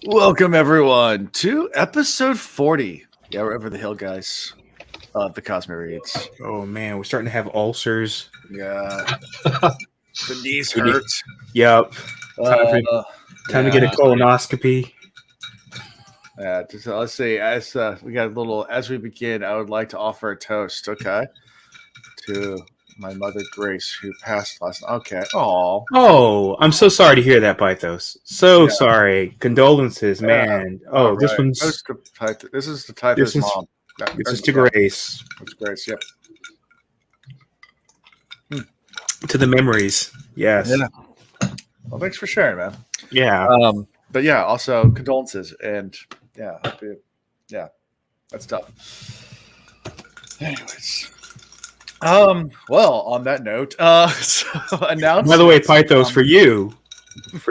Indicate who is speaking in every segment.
Speaker 1: Welcome everyone to episode 40. Yeah, we're over the hill, guys. The Cosmo Reads.
Speaker 2: Oh man, we're starting to have ulcers.
Speaker 1: Yeah, the knees
Speaker 2: We need-
Speaker 1: hurt.
Speaker 2: Yep. Time to get a
Speaker 1: Yeah.
Speaker 2: colonoscopy.
Speaker 1: Let's see. As we got a little. As we begin, I would like to offer a toast. Okay, to my mother Grace, who passed last. Okay.
Speaker 2: Oh, I'm so sorry to hear that, Pythos. So
Speaker 1: Yeah.
Speaker 2: sorry. Condolences, man. Oh,
Speaker 1: All
Speaker 2: this
Speaker 1: right.
Speaker 2: one's
Speaker 1: Toast to this is the Typhus
Speaker 2: This is-
Speaker 1: mom.
Speaker 2: this is to Grace.
Speaker 1: It's Grace. Yep.
Speaker 2: To the memories. Yes.
Speaker 1: Yeah. Well, thanks for sharing, man.
Speaker 2: Yeah.
Speaker 1: But yeah, also condolences and yeah, that's tough. Anyways, well, on that note, so announcement.
Speaker 2: By the way, Pythos, for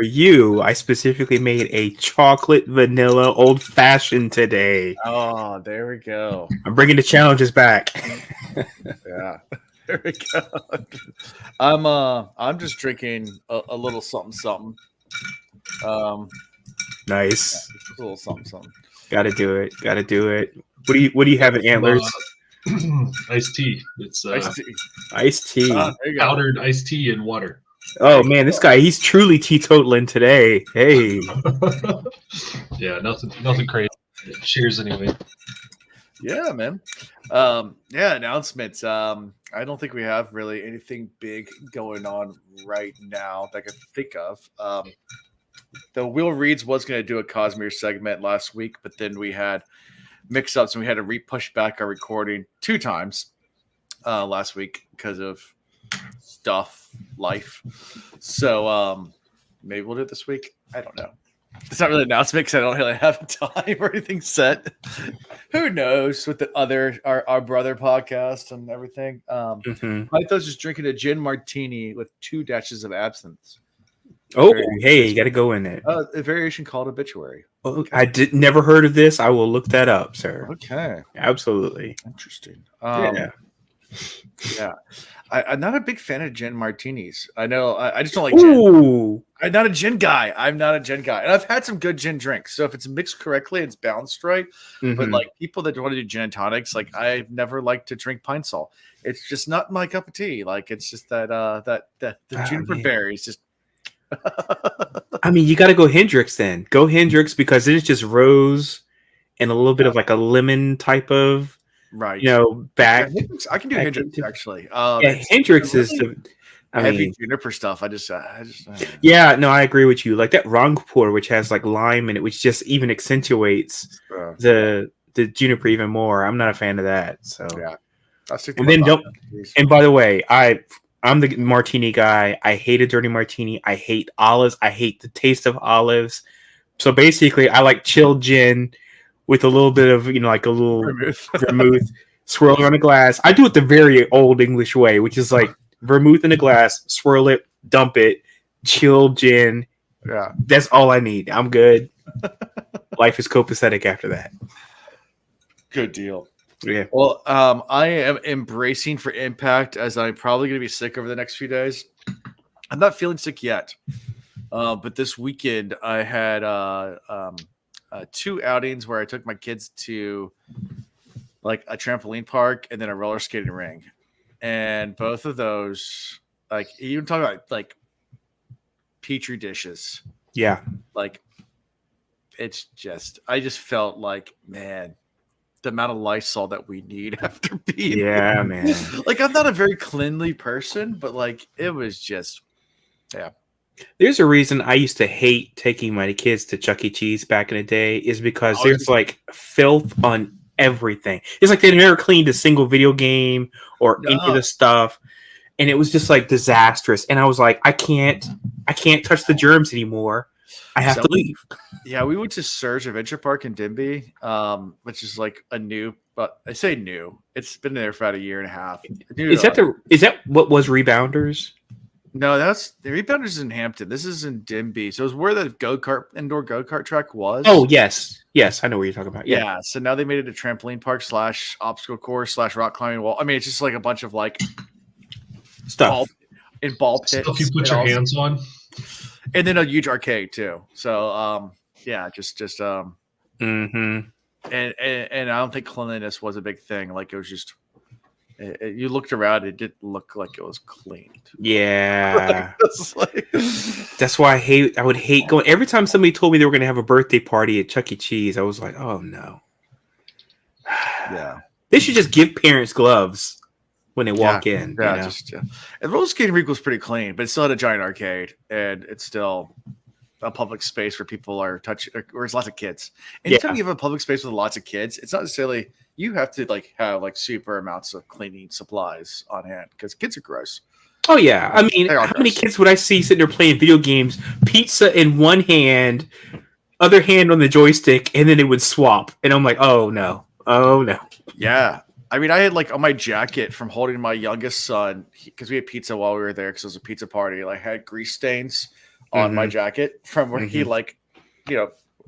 Speaker 2: you, I specifically made a chocolate vanilla old fashioned today.
Speaker 1: Oh, there we go.
Speaker 2: I'm bringing the challenges back.
Speaker 1: Yeah, there we go. I'm just drinking a little something.
Speaker 2: Nice.
Speaker 1: A little something.
Speaker 2: Gotta do it. What do you have in Antlers?
Speaker 3: Iced tea. It's
Speaker 2: Iced tea.
Speaker 1: There you go.
Speaker 3: powdered iced tea and water.
Speaker 2: Oh man, this guy, he's truly teetotaling today. Hey.
Speaker 3: Yeah, nothing crazy. Cheers anyway.
Speaker 1: Yeah, man. Announcements. I don't think we have really anything big going on right now that I can think of. The Will Reads was going to do a Cosmere segment last week, but then we had mix-ups and we had to push back our recording 2 times last week because of life. So maybe we'll do it this week. I don't know. It's not really an announcement because I don't really have time or anything set. Who knows with the our brother podcast and everything. Pythos is drinking a gin martini with 2 dashes of absinthe.
Speaker 2: Oh, hey, you got to go in it.
Speaker 1: A variation called obituary.
Speaker 2: Oh, I never heard of this. I will look that up, sir.
Speaker 1: Okay,
Speaker 2: Absolutely.
Speaker 1: interesting.
Speaker 2: Yeah.
Speaker 1: I'm not a big fan of gin martinis. I know. I just don't like gin.
Speaker 2: Ooh.
Speaker 1: I'm not a gin guy. And I've had some good gin drinks. So if it's mixed correctly, it's balanced right. But
Speaker 2: Mhm.
Speaker 1: like people that want to do gin and tonics, like I've never liked to drink pine sol. It's just not my cup of tea. Like it's just that the juniper
Speaker 2: man.
Speaker 1: berries just.
Speaker 2: I mean, you got to go Hendrix then. Go Hendrix because it's just rose and a little bit of like a lemon type of,
Speaker 1: Right.
Speaker 2: back.
Speaker 1: I can do
Speaker 2: back
Speaker 1: Hendrix
Speaker 2: into-
Speaker 1: actually.
Speaker 2: Yeah, Hendrix is the. I
Speaker 1: heavy
Speaker 2: mean,
Speaker 1: juniper stuff. I just
Speaker 2: yeah, no, I agree with you. Like that Rangpur, which has like lime in it, which just even accentuates the juniper even more. I'm not a fan of that. So
Speaker 1: yeah. I'll stick to
Speaker 2: And
Speaker 1: my
Speaker 2: then
Speaker 1: vodka,
Speaker 2: don't-
Speaker 1: please.
Speaker 2: And by the way, I'm the martini guy. I hate a dirty martini. I hate olives. I hate the taste of olives. So basically, I like chilled gin with a little bit of, like a little vermouth swirled on a glass. I do it the very old English way, which is like vermouth in a glass, swirl it, dump it, chilled gin.
Speaker 1: Yeah.
Speaker 2: That's all I need. I'm good. Life is copacetic after that.
Speaker 1: Good deal.
Speaker 2: Yeah.
Speaker 1: Well, I am embracing for impact as I'm probably going to be sick over the next few days. I'm not feeling sick yet, but this weekend I had 2 outings where I took my kids to like a trampoline park and then a roller skating ring, and both of those, like even talking about like petri dishes,
Speaker 2: Yeah.
Speaker 1: like I just felt like, man, the amount of Lysol that we need after being
Speaker 2: Yeah, man.
Speaker 1: like I'm not a very cleanly person, but like it was just
Speaker 2: There's a reason I used to hate taking my kids to Chuck E. Cheese back in the day is because
Speaker 1: Oh,
Speaker 2: there's like filth on everything. It's like they never cleaned a single video game or any of
Speaker 1: No.
Speaker 2: the stuff. And it was just like disastrous. And I was like, I can't touch the germs anymore. I have to leave.
Speaker 1: Yeah, we went to Surge Adventure Park in Dimby, which is like a new, but I say new. It's been there for about a year and a half.
Speaker 2: Is that what was Rebounders?
Speaker 1: No, that's the Rebounders in Hampton. This is in Dimby. So it's where the indoor go-kart track was.
Speaker 2: Oh, yes. Yes, I know what you're talking about.
Speaker 1: Yeah. So now they made it a trampoline park / obstacle course / rock climbing wall. I mean, it's just like a bunch of like
Speaker 2: Stuff.
Speaker 1: ball pits.
Speaker 3: Stuff you put your hands on.
Speaker 1: And then a huge arcade too. So yeah, just
Speaker 2: Mm-hmm.
Speaker 1: and I don't think cleanliness was a big thing. Like it was just you looked around, it didn't look like it was cleaned.
Speaker 2: Yeah.
Speaker 1: It's like-
Speaker 2: That's why I would hate going. Every time somebody told me they were going to have a birthday party at Chuck E. Cheese, I was like, oh no.
Speaker 1: yeah,
Speaker 2: They should just give parents gloves when they walk in.
Speaker 1: yeah,
Speaker 2: you know?
Speaker 1: just and roller skating rink was pretty clean, but it still had a giant arcade, and it's still a public space where people are touching, or there's lots of kids. Anytime you have a public space with lots of kids, it's not necessarily you have to like have like super amounts of cleaning supplies on hand because kids are gross.
Speaker 2: Oh yeah. I mean,
Speaker 1: They are
Speaker 2: how many
Speaker 1: gross.
Speaker 2: kids would I see sitting there playing video games, pizza in one hand, other hand on the joystick, and then it would swap, and I'm like, oh no.
Speaker 1: Yeah. I mean, I had like on my jacket from holding my youngest son because we had pizza while we were there because it was a pizza party. Like, I had grease stains on my jacket from where he like,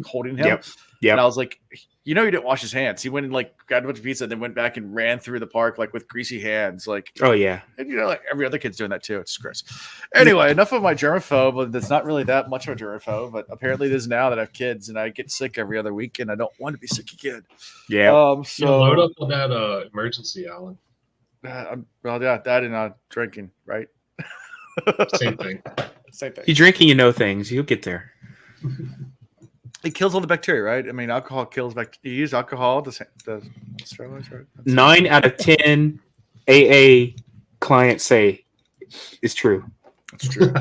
Speaker 1: holding him.
Speaker 2: Yep.
Speaker 1: And I was like, he didn't wash his hands. He went and like got a bunch of pizza, and then went back and ran through the park like with greasy hands. Like,
Speaker 2: Oh yeah.
Speaker 1: and like every other kid's doing that too. It's gross. Anyway, enough of my germaphobe. That's not really that much of a germaphobe, but apparently it is now that I have kids and I get sick every other week, and I don't want to be sick again.
Speaker 2: Yeah.
Speaker 1: So
Speaker 3: load up on that emergency, Alan.
Speaker 1: well, yeah, that and drinking, right?
Speaker 3: Same thing.
Speaker 1: Same thing.
Speaker 2: You drinking, you know things. You'll get there.
Speaker 1: It kills all the bacteria, right? I mean, alcohol kills bacteria. You use alcohol to sterilize, right?
Speaker 2: 9 out of 10 AA clients say it's true.
Speaker 1: That's true.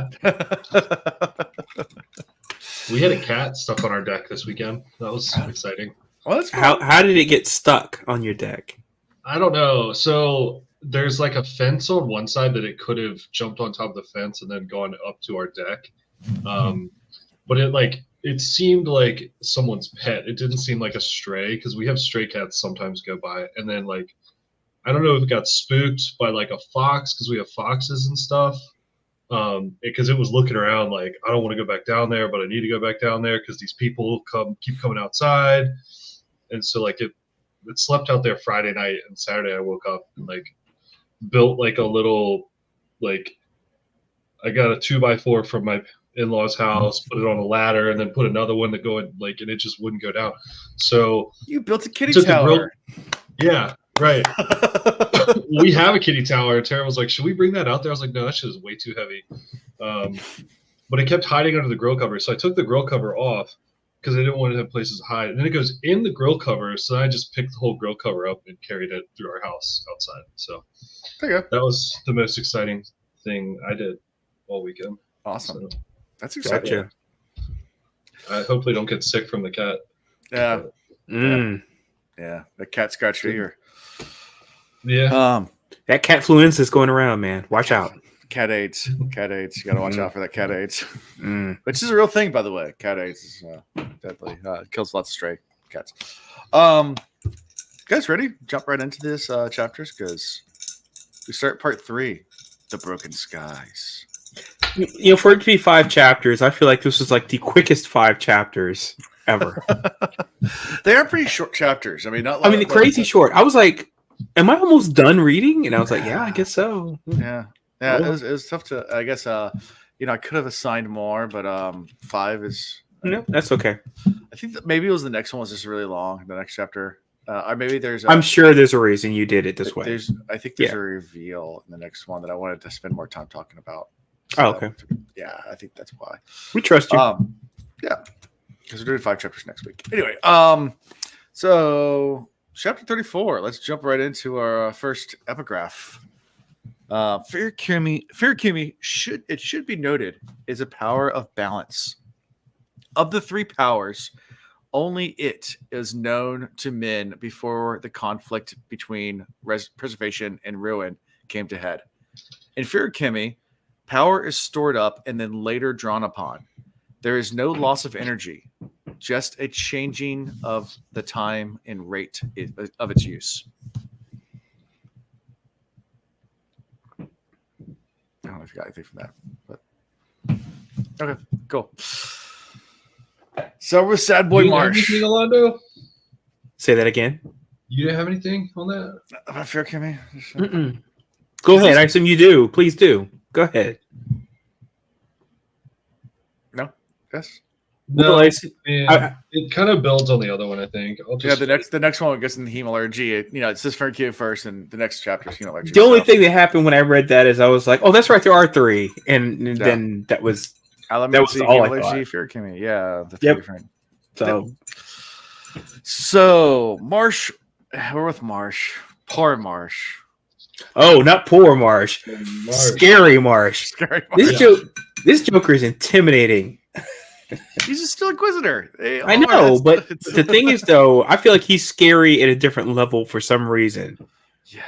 Speaker 3: We had a cat stuck on our deck this weekend. That was exciting.
Speaker 1: Well, that's fun.
Speaker 2: How did it get stuck on your deck?
Speaker 3: I don't know. So there's like a fence on one side that it could have jumped on top of the fence and then gone up to our deck. But it seemed like someone's pet. It didn't seem like a stray because we have stray cats sometimes go by. And then I don't know if it got spooked by like a fox because we have foxes and stuff. Because it was looking around like, I don't want to go back down there, but I need to go back down there because these people keep coming outside. And so it slept out there Friday night, and Saturday I woke up and built a little I got a 2x4 from my in-laws house, put it on a ladder, and then put another one to go in, and it just wouldn't go down. So
Speaker 1: you built a kitty tower.
Speaker 3: Yeah, right. We have a kitty tower. Tara was like, should we bring that out there? I was like, no, that shit is way too heavy. But it kept hiding under the grill cover. So I took the grill cover off because I didn't want to have places to hide. And then it goes in the grill cover. So I just picked the whole grill cover up and carried it through our house outside. So that was the most exciting thing I did all weekend.
Speaker 1: Awesome.
Speaker 3: So,
Speaker 1: that's exciting.
Speaker 2: Gotcha.
Speaker 3: I hopefully don't get sick from the cat.
Speaker 1: Yeah.
Speaker 2: Mm.
Speaker 1: Yeah. The cat scratched your ear.
Speaker 3: Yeah.
Speaker 2: That catfluenza is going around, man. Watch out.
Speaker 1: Cat AIDS. Cat AIDS. You got to watch out for that cat AIDS.
Speaker 2: Mm.
Speaker 1: Which is a real thing, by the way. Cat AIDS is deadly. It kills lots of stray cats. Guys, ready? Jump right into this chapters because we start part 3, The Broken Skies.
Speaker 2: For it to be 5 chapters, I feel like this was the quickest 5 chapters ever.
Speaker 1: They are pretty short chapters. I mean, not.
Speaker 2: the crazy short. I was like, "Am I almost done reading?" And I was like, "Yeah, I guess so."
Speaker 1: Yeah. It was tough to. I guess. I could have assigned more, but 5 is.
Speaker 2: No, that's okay.
Speaker 1: I think that maybe it was the next one was just really long. The next chapter, or maybe there's.
Speaker 2: I'm sure there's a reason you did it this way.
Speaker 1: I think there's a reveal in the next one that I wanted to spend more time talking about.
Speaker 2: Oh, okay.
Speaker 1: Yeah, I think that's why.
Speaker 2: We trust you.
Speaker 1: Yeah, because we're doing 5 chapters next week. Anyway, so chapter 34. Let's jump right into our first epigraph. Firukumi should be noted is a power of balance. Of the 3 powers, only it is known to men before the conflict between preservation and ruin came to head. In Firukumi, power is stored up and then later drawn upon. There is no loss of energy, just a changing of the time and rate of its use. I don't know if you got anything from that, but okay, cool. So we're Sad Boy Marsh.
Speaker 3: Anything, Orlando?
Speaker 2: Say that again.
Speaker 3: You didn't have anything on that?
Speaker 1: About Firukumi?
Speaker 2: Mm-mm. Go ahead. I assume you do. Please do. Go ahead.
Speaker 1: No? Yes?
Speaker 3: No,
Speaker 2: Well,
Speaker 3: it kind of builds on the other one, I think.
Speaker 1: The next one gets into hemalurgy. It's this Fergie first, and the next chapter is hemalurgy.
Speaker 2: The only thing that happened when I read that is I was like, "Oh, that's right, there are 3," and then that was all I thought.
Speaker 1: Fearchemy, yeah, the 3 different. So Marsh, we're with Marsh. Poor Marsh.
Speaker 2: Oh, not poor Marsh. Scary Marsh. This Joker is intimidating.
Speaker 1: He's still Inquisitor.
Speaker 2: I know, but the thing is, though, I feel like he's scary at a different level for some reason.
Speaker 1: Yeah.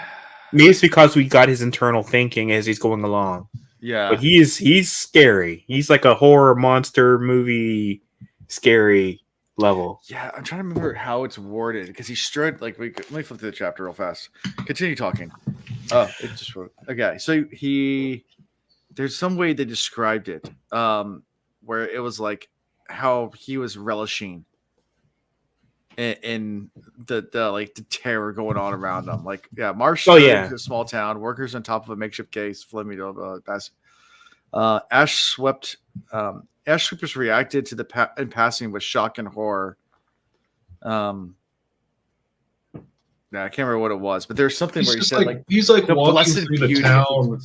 Speaker 2: Maybe it's because we got his internal thinking as he's going along.
Speaker 1: Yeah.
Speaker 2: But he's scary. He's like a horror monster movie scary level.
Speaker 1: Yeah, I'm trying to remember how it's worded because he strode like let me flip through the chapter real fast. Continue talking. Oh, it just wrote. Okay, so there's some way they described it, where it was like how he was relishing in the terror going on around them. Like, yeah, Marsh. A small town, workers on top of a makeshift case, Flamingo. Ash swept. Ash sweepers reacted to in passing with shock and horror. Yeah, I can't remember what it was, but there's something where he said
Speaker 3: he's like walking through the town.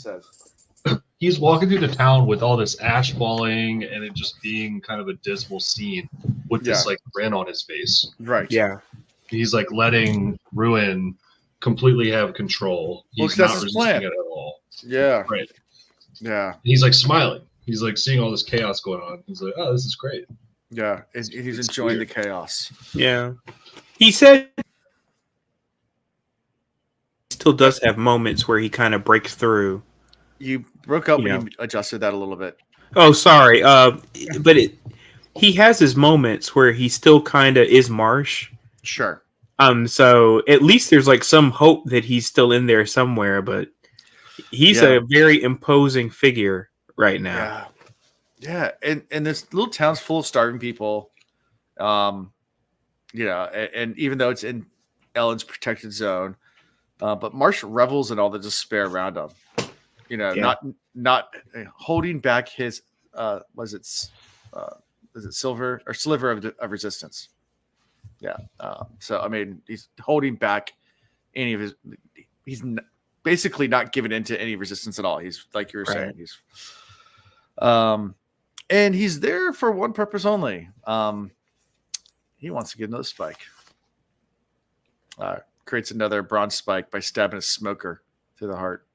Speaker 3: He's walking through the town with all this ash falling and it just being kind of a dismal scene with this like grin on his face.
Speaker 1: Right.
Speaker 2: Yeah.
Speaker 3: He's like letting Ruin completely have control. He's not resisting it at all.
Speaker 1: Yeah.
Speaker 3: Right.
Speaker 1: Yeah.
Speaker 3: And he's like smiling. He's like seeing all this chaos going on. He's like, oh, this is great.
Speaker 1: Yeah. He's enjoying the chaos.
Speaker 2: Yeah. He said still does have moments where he kind of breaks through.
Speaker 1: You broke up when you adjusted that a little bit.
Speaker 2: Oh, sorry. But he has his moments where he still kind of is Marsh.
Speaker 1: Sure.
Speaker 2: So at least there's like some hope that he's still in there somewhere, but he's a very imposing figure right now.
Speaker 1: Yeah. And this little town's full of starving people. And even though it's in Ellen's protected zone, but Marsh revels in all the despair around him. Not holding back his was it silver or sliver of resistance. Yeah. So I mean, he's holding back any of his. He's basically not giving into any resistance at all. He's like you were saying. He's, and he's there for one purpose only. He wants to get another spike. Creates another bronze spike by stabbing a smoker through the heart.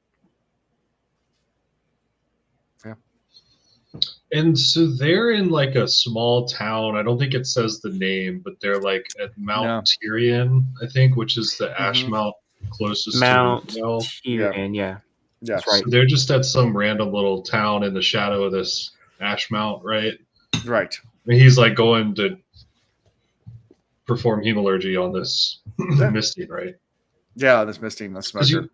Speaker 3: And so they're in like a small town. I don't think it says the name, but they're like at Mount Tyrion, I think, which is the ash mount closest
Speaker 2: Mount
Speaker 3: to
Speaker 2: Tyrion. Yeah,
Speaker 1: that's
Speaker 3: right. So they're just at some random little town in the shadow of this ash mount, right?
Speaker 1: Right.
Speaker 3: And he's like going to perform hemalurgy on this misting, right?
Speaker 1: Yeah, this misting, this smoker.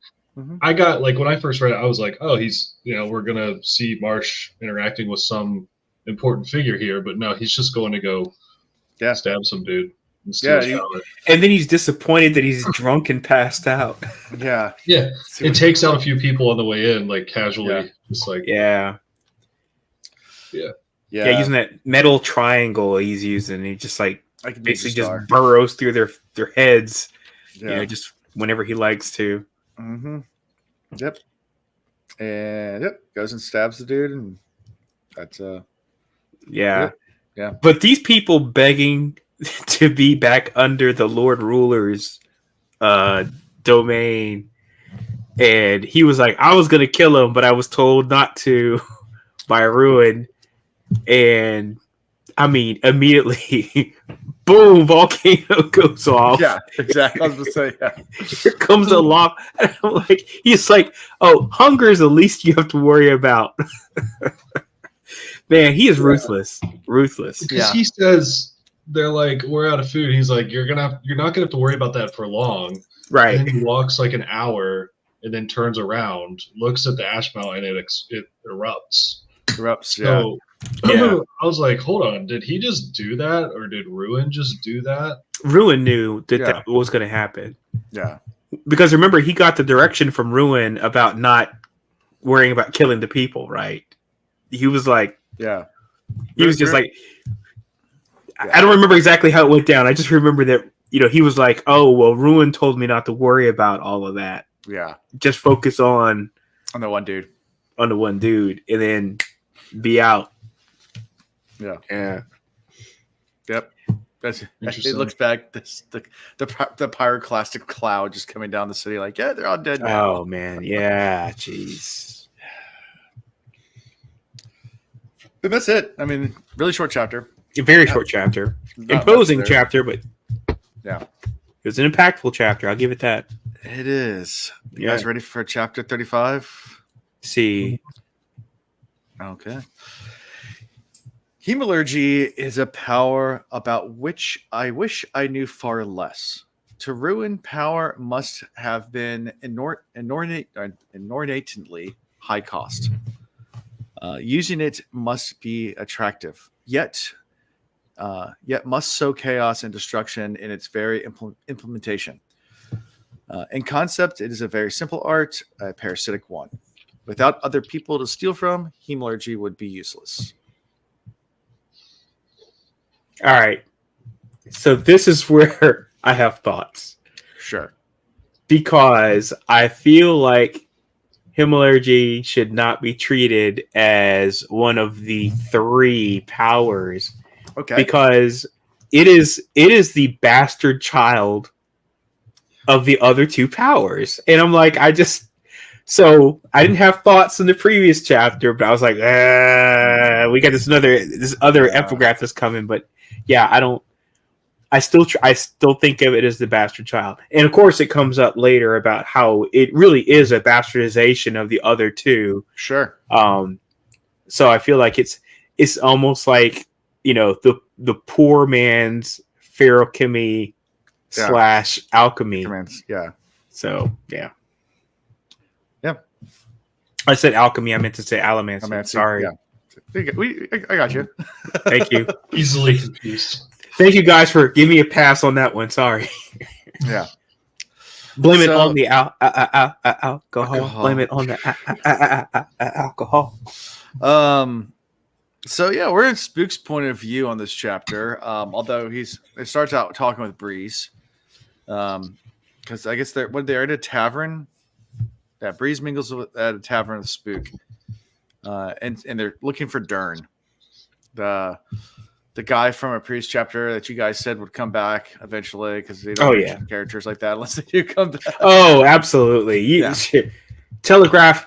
Speaker 3: I got like when I first read it, I was like, oh, he's we're gonna see Marsh interacting with some important figure here, but no, he's just going to go stab some dude.
Speaker 2: And then he's disappointed that he's drunk and passed out.
Speaker 3: Yeah. It takes out a few people on the way in, like casually, just like
Speaker 2: using that metal triangle he's using. He just like basically just burrows through their heads, just whenever he likes to.
Speaker 1: Mm-hmm. Yep. And goes and stabs the dude, and that's
Speaker 2: yeah. But these people begging to be back under the Lord Ruler's domain, and he was like, I was gonna kill him, but I was told not to by Ruin, and I mean immediately boom, volcano goes off.
Speaker 1: Yeah, exactly. I was going to say,
Speaker 2: Here comes a lava. And I'm like, he's like, oh, hunger is the least you have to worry about. Man, he is ruthless. Ruthless.
Speaker 3: Because he says they're like, we're out of food. He's like, you're not gonna have to worry about that for long.
Speaker 2: Right.
Speaker 3: And then he walks like an hour and then turns around, looks at the ash mountain, and it erupts. So, I was like, hold on, did he just do that, or did Ruin just do that?
Speaker 2: Ruin knew that was going to happen.
Speaker 1: Yeah.
Speaker 2: Because remember, he got the direction from Ruin about not worrying about killing the people, right? He was like,
Speaker 1: he
Speaker 2: was just like, I don't remember exactly how it went down. I just remember that, he was like, oh, well, Ruin told me not to worry about all of that.
Speaker 1: Yeah.
Speaker 2: Just focus on
Speaker 1: the one dude.
Speaker 2: On the one dude, and then be out.
Speaker 1: Yeah.
Speaker 2: Yeah.
Speaker 1: Yep. It looks back. The pyroclastic cloud just coming down the city. Like, yeah, they're all dead now.
Speaker 2: Oh man, yeah. Jeez.
Speaker 1: And that's it. I mean, really short chapter.
Speaker 2: A very short chapter. Imposing chapter, but
Speaker 1: yeah,
Speaker 2: it was an impactful chapter. I'll give it that.
Speaker 1: It is. You guys ready for chapter 35?
Speaker 2: See.
Speaker 1: Okay. Hemalurgy is a power about which I wish I knew far less. To ruin, power must have been inordinately high cost. Using it must be attractive, yet must sow chaos and destruction in its very implementation. In concept, it is a very simple art, a parasitic one. Without other people to steal from, hemalurgy would be useless.
Speaker 2: All right. So this is where I have thoughts.
Speaker 1: Sure.
Speaker 2: Because I feel like hemalurgy should not be treated as one of the 3 powers.
Speaker 1: Okay.
Speaker 2: Because it is the bastard child of the other 2 powers. And I'm like, so I didn't have thoughts in the previous chapter, but I was like, we got this other epigraph that's coming. But yeah, I still think of it as the bastard child. And of course it comes up later about how it really is a bastardization of the other 2.
Speaker 1: Sure.
Speaker 2: So I feel like it's almost like, the poor man's feruchemy / alchemy.
Speaker 1: Yeah.
Speaker 2: So yeah.
Speaker 1: Yeah.
Speaker 2: I said alchemy. I meant to say allomancy. Sorry.
Speaker 1: Yeah. I got you.
Speaker 2: Thank you.
Speaker 3: Easily confused.
Speaker 2: Thank you guys for giving me a pass on that one. Sorry.
Speaker 1: Yeah.
Speaker 2: Blame it on the alcohol. Blame it on the alcohol.
Speaker 1: So yeah, we're in Spook's point of view on this chapter. Although it starts out talking with Breeze. Because I guess they're at a tavern. Yeah, Breeze mingles at a tavern with Spook. And they're looking for Dern. The guy from a previous chapter that you guys said would come back eventually, because they don't mention characters like that unless they do come back.
Speaker 2: Oh, absolutely. Telegraph.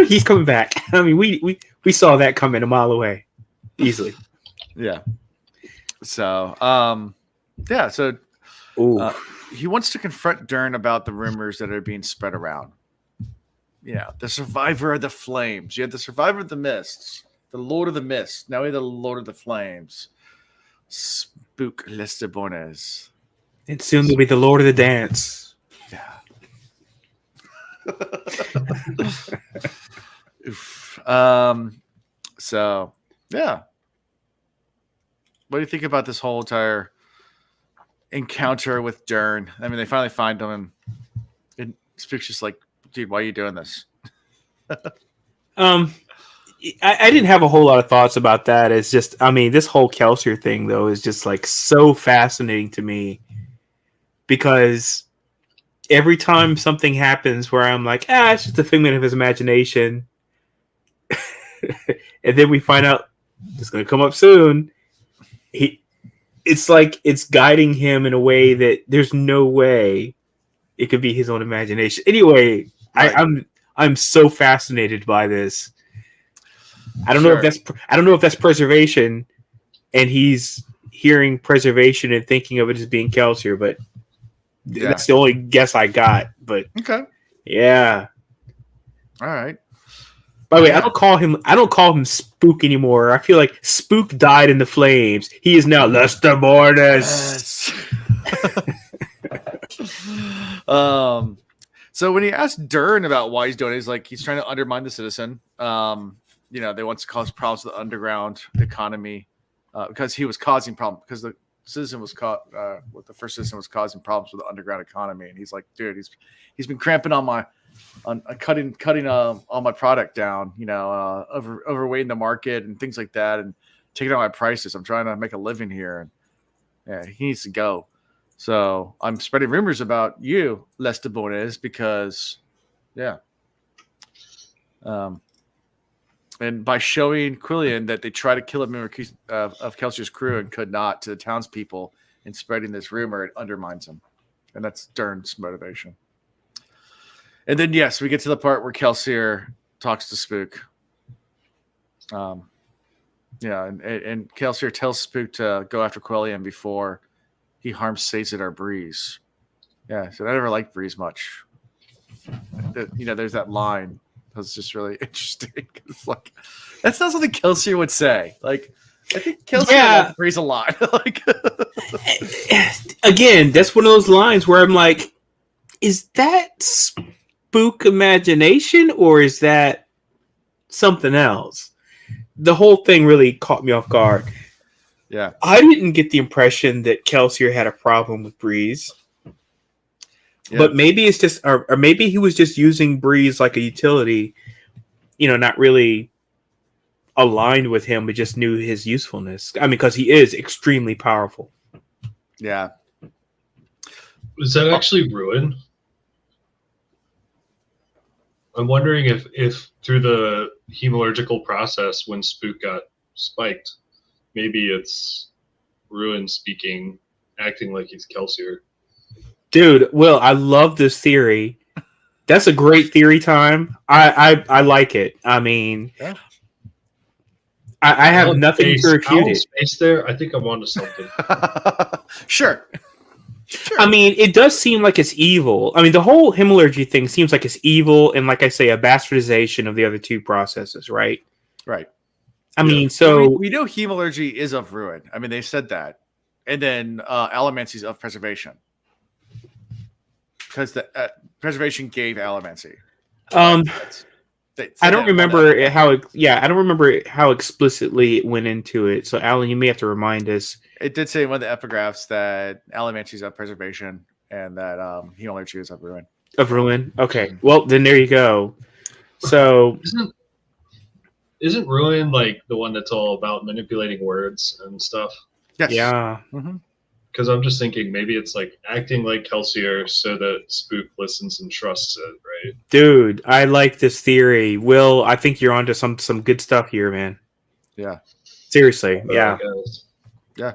Speaker 2: He's coming back. I mean, we saw that coming a mile away, easily.
Speaker 1: Yeah. So, he wants to confront Dern about the rumors that are being spread around. Yeah, the survivor of the flames. You had the survivor of the mists, the Lord of the Mist. Now we have the Lord of the Flames. Spook Lestibones.
Speaker 2: And soon to be the Lord of the Dance.
Speaker 1: Yeah. So yeah. What do you think about this whole entire encounter with Dern? I mean, they finally find him, and Spook's just like, dude, why are you doing this?
Speaker 2: I didn't have a whole lot of thoughts about that. It's just, I mean, this whole Kelsier thing, though, is just like so fascinating to me, because every time something happens where I'm like, it's just a figment of his imagination, and then we find out it's going to come up soon, it's like it's guiding him in a way that there's no way it could be his own imagination. Anyway, right. I'm so fascinated by this. I don't know if that's preservation, and he's hearing preservation and thinking of it as being Kelsier, but that's the only guess I got. But
Speaker 1: okay,
Speaker 2: yeah.
Speaker 1: All right.
Speaker 2: By the way, I don't call him Spook anymore. I feel like Spook died in the flames. He is now Lestibones.
Speaker 1: Yes. So when he asked Dern about why he's doing it, he's like, he's trying to undermine the citizen. They want to cause problems to the underground economy because he was causing problems, because the citizen was caught. The first citizen was causing problems with the underground economy, and he's like, dude, he's been cramping on cutting all my product down, overweighting the market and things like that, and taking out my prices. I'm trying to make a living here, and yeah, he needs to go. So I'm spreading rumors about you, Les de Bones, because yeah. And by showing Quillian that they tried to kill a member of Kelsier's crew and could not to the townspeople and spreading this rumor, it undermines him. And that's Dern's motivation. And then, yes, we get to the part where Kelsier talks to Spook. And Kelsier tells Spook to go after Quillian before he harms Sazed or Breeze. Yeah, so I never liked Breeze much. There's that line. Was just really interesting. Like, that's not something Kelsier would say. Like, I think Kelsier loves Breeze a lot. Like,
Speaker 2: again, that's one of those lines where I'm like, is that Spook imagination or is that something else? The whole thing really caught me off guard.
Speaker 1: Yeah,
Speaker 2: I didn't get the impression that Kelsier had a problem with Breeze. Yeah. But maybe it's just, or maybe he was just using Breeze like a utility, not really aligned with him, but just knew his usefulness. I mean, because he is extremely powerful.
Speaker 1: Yeah.
Speaker 3: Is that actually Ruin? I'm wondering if through the hemalurgical process when Spook got spiked, maybe it's Ruin speaking, acting like he's Kelsier.
Speaker 2: Dude, Will, I love this theory. That's a great theory time. I like it. I mean,
Speaker 1: yeah.
Speaker 2: I have nothing to refute it.
Speaker 3: Space there, I think I'm onto something.
Speaker 1: Sure.
Speaker 2: I mean, it does seem like it's evil. I mean, the whole hemalurgy thing seems like it's evil and, like I say, a bastardization of the other two processes, right?
Speaker 1: Right.
Speaker 2: I mean, so...
Speaker 1: We know hemalurgy is of Ruin. I mean, they said that. And then allomancy is of preservation. Because the preservation gave allomancy.
Speaker 2: I don't remember how. Yeah, I don't remember how explicitly it went into it. So, Alan, you may have to remind us.
Speaker 1: It did say in one of the epigraphs that allomancy is of preservation and that hemalurgy is of Ruin.
Speaker 2: Of Ruin. Okay. Well, then there you go. So,
Speaker 3: isn't Ruin like the one that's all about manipulating words and stuff?
Speaker 1: Yes.
Speaker 2: Yeah.
Speaker 1: Mm-hmm.
Speaker 3: Because I'm just thinking maybe it's like acting like Kelsier so that Spook listens and trusts it, right?
Speaker 2: Dude, I like this theory. Will, I think you're onto some good stuff here, man.
Speaker 1: Yeah.
Speaker 2: Seriously, yeah.
Speaker 1: Yeah.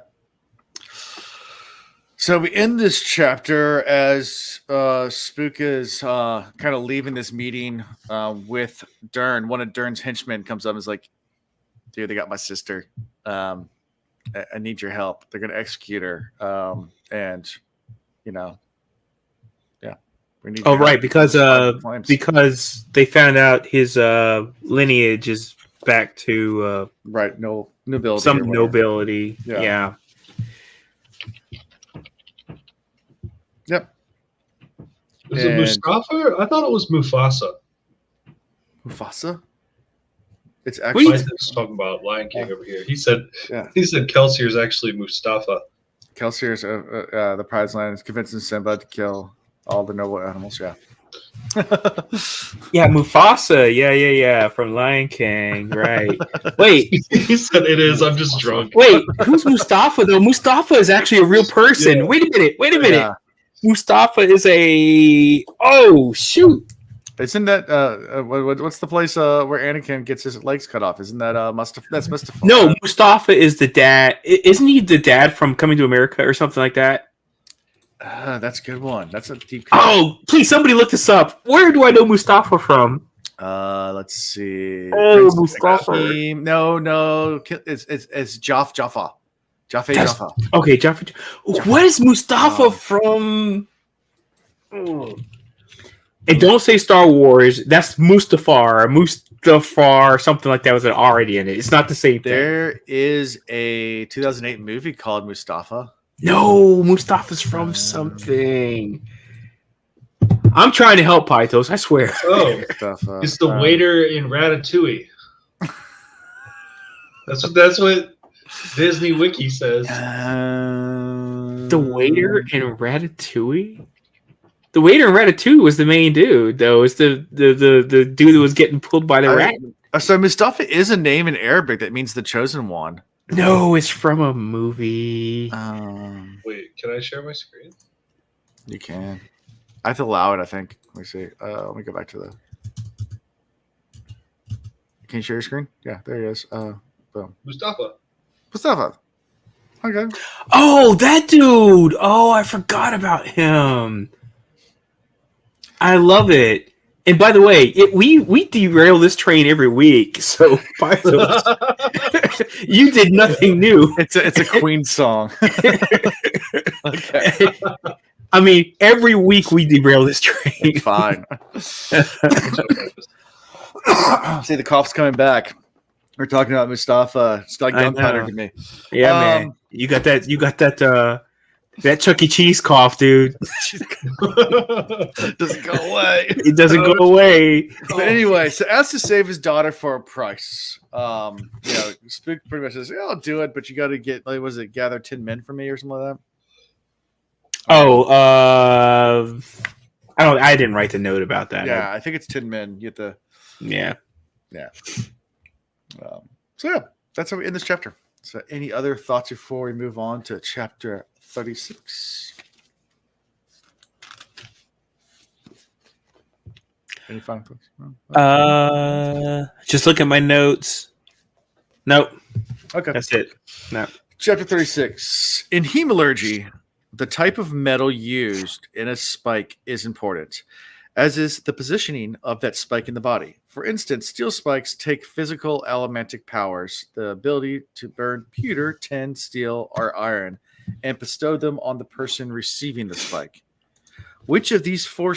Speaker 1: So we end this chapter as Spook is kind of leaving this meeting with Dern. One of Dern's henchmen comes up and is like, dude, they got my sister. I need your help. They're going to execute her. Yeah, we need.
Speaker 2: Oh, right, because they found out his lineage is back to
Speaker 1: right, nobility.
Speaker 2: Some nobility. Yeah.
Speaker 1: Yep.
Speaker 3: Is it Mustafa? I thought it was Mufasa.
Speaker 1: Mufasa? It's actually
Speaker 3: talking about Lion King over here. He said Kelsier is actually Mustafa.
Speaker 1: Kelsier is the prize land is convincing Simba to kill all the noble animals. Yeah.
Speaker 2: Yeah, Mufasa. Yeah. From Lion King, right? Wait,
Speaker 3: he said it is. I'm just drunk.
Speaker 2: Wait, who's Mustafa though? Mustafa is actually a real person. Yeah. Wait a minute. Yeah. Mustafa is a. Oh shoot.
Speaker 1: Isn't that what's the place where Anakin gets his legs cut off? Isn't that Mustafa? That's Mustafa.
Speaker 2: No, Mustafa is the dad. Isn't he the dad from Coming to America or something like that?
Speaker 1: That's a good one. That's a deep cut.
Speaker 2: Oh, please, somebody look this up. Where do I know Mustafa from?
Speaker 1: Let's see.
Speaker 2: Oh, Mustafa.
Speaker 1: No. It's Jaffa. Jaffa.
Speaker 2: Okay, Jaffa. What is Mustafa from? And don't say Star Wars. That's Mustafar, something like that was already in it. It's not the same thing.
Speaker 1: There is a 2008 movie called Mustafa.
Speaker 2: No, Mustafa's from something. I'm trying to help Pythos, I swear.
Speaker 3: Oh, it's the waiter in Ratatouille. That's what Disney Wiki says.
Speaker 2: The waiter in Ratatouille? The waiter in Ratatouille was the main dude, though. It's the dude that was getting pulled by the rat.
Speaker 1: So Mustafa is a name in Arabic that means the chosen one.
Speaker 2: No, it's from a movie.
Speaker 3: Wait, can I share my screen?
Speaker 1: You can. I have to allow it, I think. Let me see. Let me go back to the. Can you share your screen? Yeah, there he is. Boom.
Speaker 3: Mustafa.
Speaker 1: Mustafa. Okay.
Speaker 2: Oh, that dude. Oh, I forgot about him. I love it. And by the way, we derail this train every week. So by the way, you did nothing new.
Speaker 1: It's a Queen song. Okay.
Speaker 2: I mean, every week we derail this train.
Speaker 1: It's fine. See, the cough's coming back. We're talking about Mustafa. It's like gunpowder to me.
Speaker 2: Yeah, man. You got that Chuck E. Cheese cough, dude.
Speaker 1: Doesn't go away.
Speaker 2: It doesn't go away.
Speaker 1: But anyway, so as to save his daughter for a price, Spook pretty much says, "Yeah, I'll do it, but you got to get gather 10 men for me or something like that."
Speaker 2: Oh, I didn't write the note about that.
Speaker 1: Yeah, I think it's 10 men. You have to.
Speaker 2: Yeah.
Speaker 1: So yeah, that's how we end this chapter. So any other thoughts before we move on to chapter 36? Any final thoughts?
Speaker 2: Just look at my notes. Nope.
Speaker 1: Okay.
Speaker 2: That's it. No.
Speaker 1: Chapter 36. In hemalurgy, the type of metal used in a spike is important, as is the positioning of that spike in the body. For instance, steel spikes take physical elementic powers, the ability to burn pewter, tin, steel, or iron, and bestow them on the person receiving the spike. Which of these four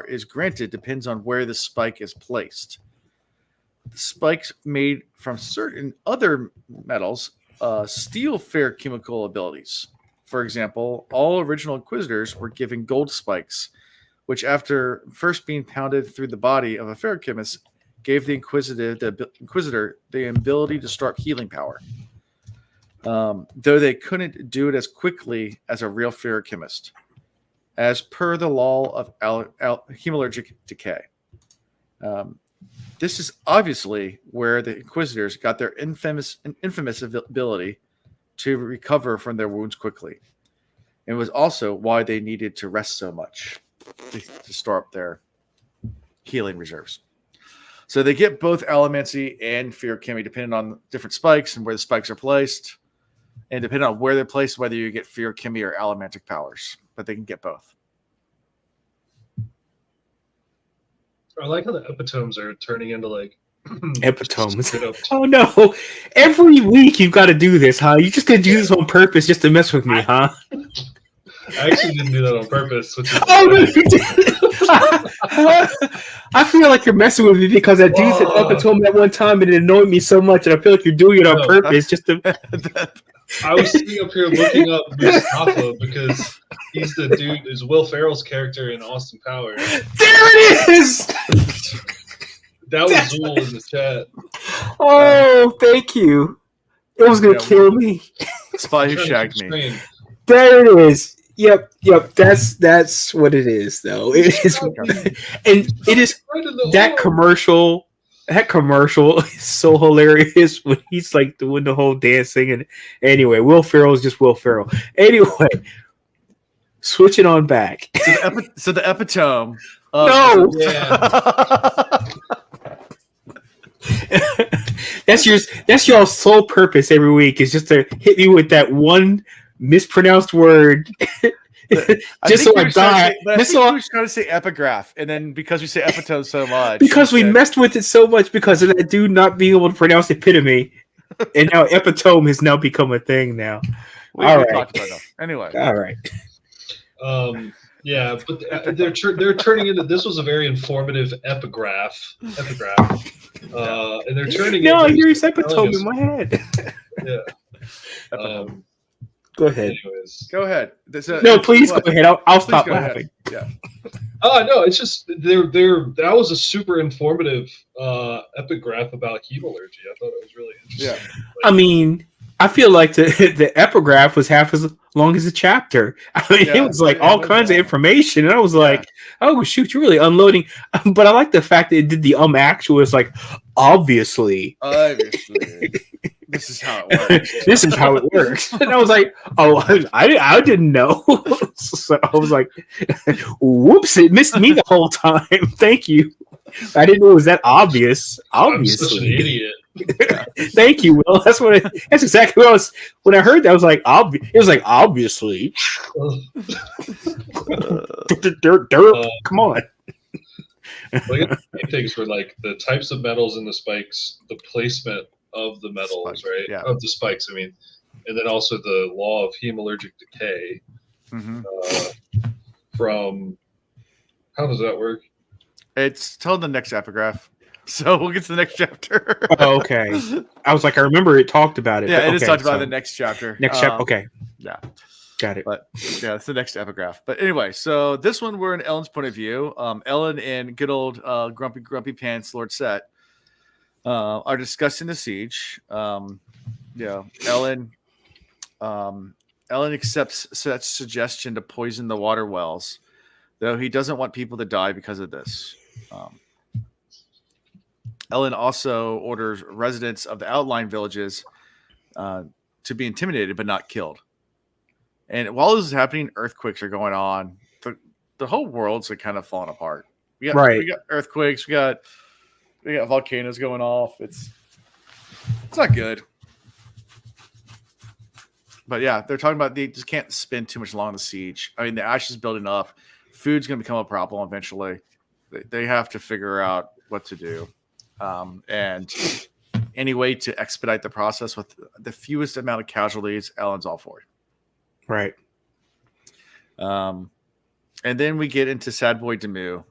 Speaker 1: is granted depends on where the spike is placed. The spikes made from certain other metals steal fair chemical abilities. For example, all original Inquisitors were given gold spikes, which after first being pounded through the body of a ferrochemist, gave the Inquisitor the ability to start healing power. Though they couldn't do it as quickly as a real ferrochemist, as per the law of hemalurgic decay. This is obviously where the Inquisitors got their infamous ability to recover from their wounds quickly. It was also why they needed to rest so much to store up their healing reserves. So they get both Allomancy and Fearchemy depending on different spikes and where the spikes are placed. And depending on where they're placed, whether you get Fearchemy or Allomantic powers. But they can get both.
Speaker 3: I like how the epitomes are turning into like
Speaker 2: epitomes. Oh no! Every week you've got to do this, huh? You just gonna do this on purpose just to mess with me, huh?
Speaker 3: I actually didn't do that on purpose. Which is
Speaker 2: no, you did. I feel like you're messing with me because I do said epitome at one time and it annoyed me so much, and I feel like you're doing it on purpose just to.
Speaker 3: I was sitting up here looking up Mustafa because he's the dude. Is Will Ferrell's character in Austin Powers?
Speaker 2: There it is.
Speaker 3: That was Zool in the chat.
Speaker 2: Oh, thank you. It was gonna kill me.
Speaker 1: Spy who shagged me.
Speaker 2: There it is. Yep. That's what it is, though. It is, and it is that commercial. That commercial is so hilarious when he's like doing the whole dancing. And anyway, Will Ferrell is just Will Ferrell. Anyway, switching on back.
Speaker 1: So the epitome.
Speaker 2: No. That's your sole purpose every week is just to hit me with that one mispronounced word. Just so I die.
Speaker 1: I think we were trying to say epigraph, and then because we say epitome so much,
Speaker 2: because we messed with it so much because of that dude not being able to pronounce epitome, and now epitome has now become a thing. Now, all right.
Speaker 1: Anyway,
Speaker 2: all right.
Speaker 3: Yeah, but they're turning into this was a very informative epigraph, and they're turning.
Speaker 2: No, I hear epitome in my head.
Speaker 3: Yeah.
Speaker 2: Go ahead.
Speaker 3: Anyways.
Speaker 1: Go ahead.
Speaker 2: No, please go ahead. I'll stop laughing.
Speaker 1: Yeah.
Speaker 3: No, it's just that was a super informative epigraph about hemalurgy. I thought it was really interesting.
Speaker 1: Yeah.
Speaker 2: I mean, I feel like the epigraph was half as long as the chapter. I mean, it was like all kinds of information, and I was like, "Oh shoot, you're really unloading." But I like the fact that it did the actual. It's like obviously.
Speaker 1: This is how it works.
Speaker 2: This is how it works. And I was like, oh, I didn't know. So I was like, whoops, it missed me the whole time. Thank you. I didn't know it was that obvious. Obviously.
Speaker 3: I'm such an idiot.
Speaker 2: Thank you, Will. That's exactly what I was. When I heard that, I was like, it was like, obviously. Come on.
Speaker 3: Well, things were like the types of metals in the spikes, the placement of the metals,
Speaker 1: Spikes,
Speaker 3: right?
Speaker 1: yeah.
Speaker 3: Of the spikes, I mean, and then also the law of hemalurgic decay.
Speaker 1: Mm-hmm.
Speaker 3: From how does that work?
Speaker 1: It's told in the next epigraph. So we'll get to the next chapter.
Speaker 2: Oh, okay. I was like, I remember it talked about it.
Speaker 1: Yeah,
Speaker 2: but
Speaker 1: it is talked about in the next chapter.
Speaker 2: Next chapter. Okay.
Speaker 1: Yeah.
Speaker 2: Got it.
Speaker 1: But yeah, it's the next epigraph. But anyway, so this one we're in Ellen's point of view. Ellen and good old grumpy pants Lord Set are discussing the siege. Ellen accepts Set's suggestion to poison the water wells, though he doesn't want people to die because of this. Ellen also orders residents of the outlying villages to be intimidated but not killed. And while this is happening, earthquakes are going on. The whole world's like kind of falling apart. We got earthquakes. We got volcanoes going off. It's not good. But yeah, they're talking about they just can't spend too much long on the siege. I mean, the ash is building up. Food's going to become a problem eventually. They have to figure out what to do. And any way to expedite the process with the fewest amount of casualties, Ellen's all for it.
Speaker 2: Right.
Speaker 1: And then we get into Sad Boy Demu,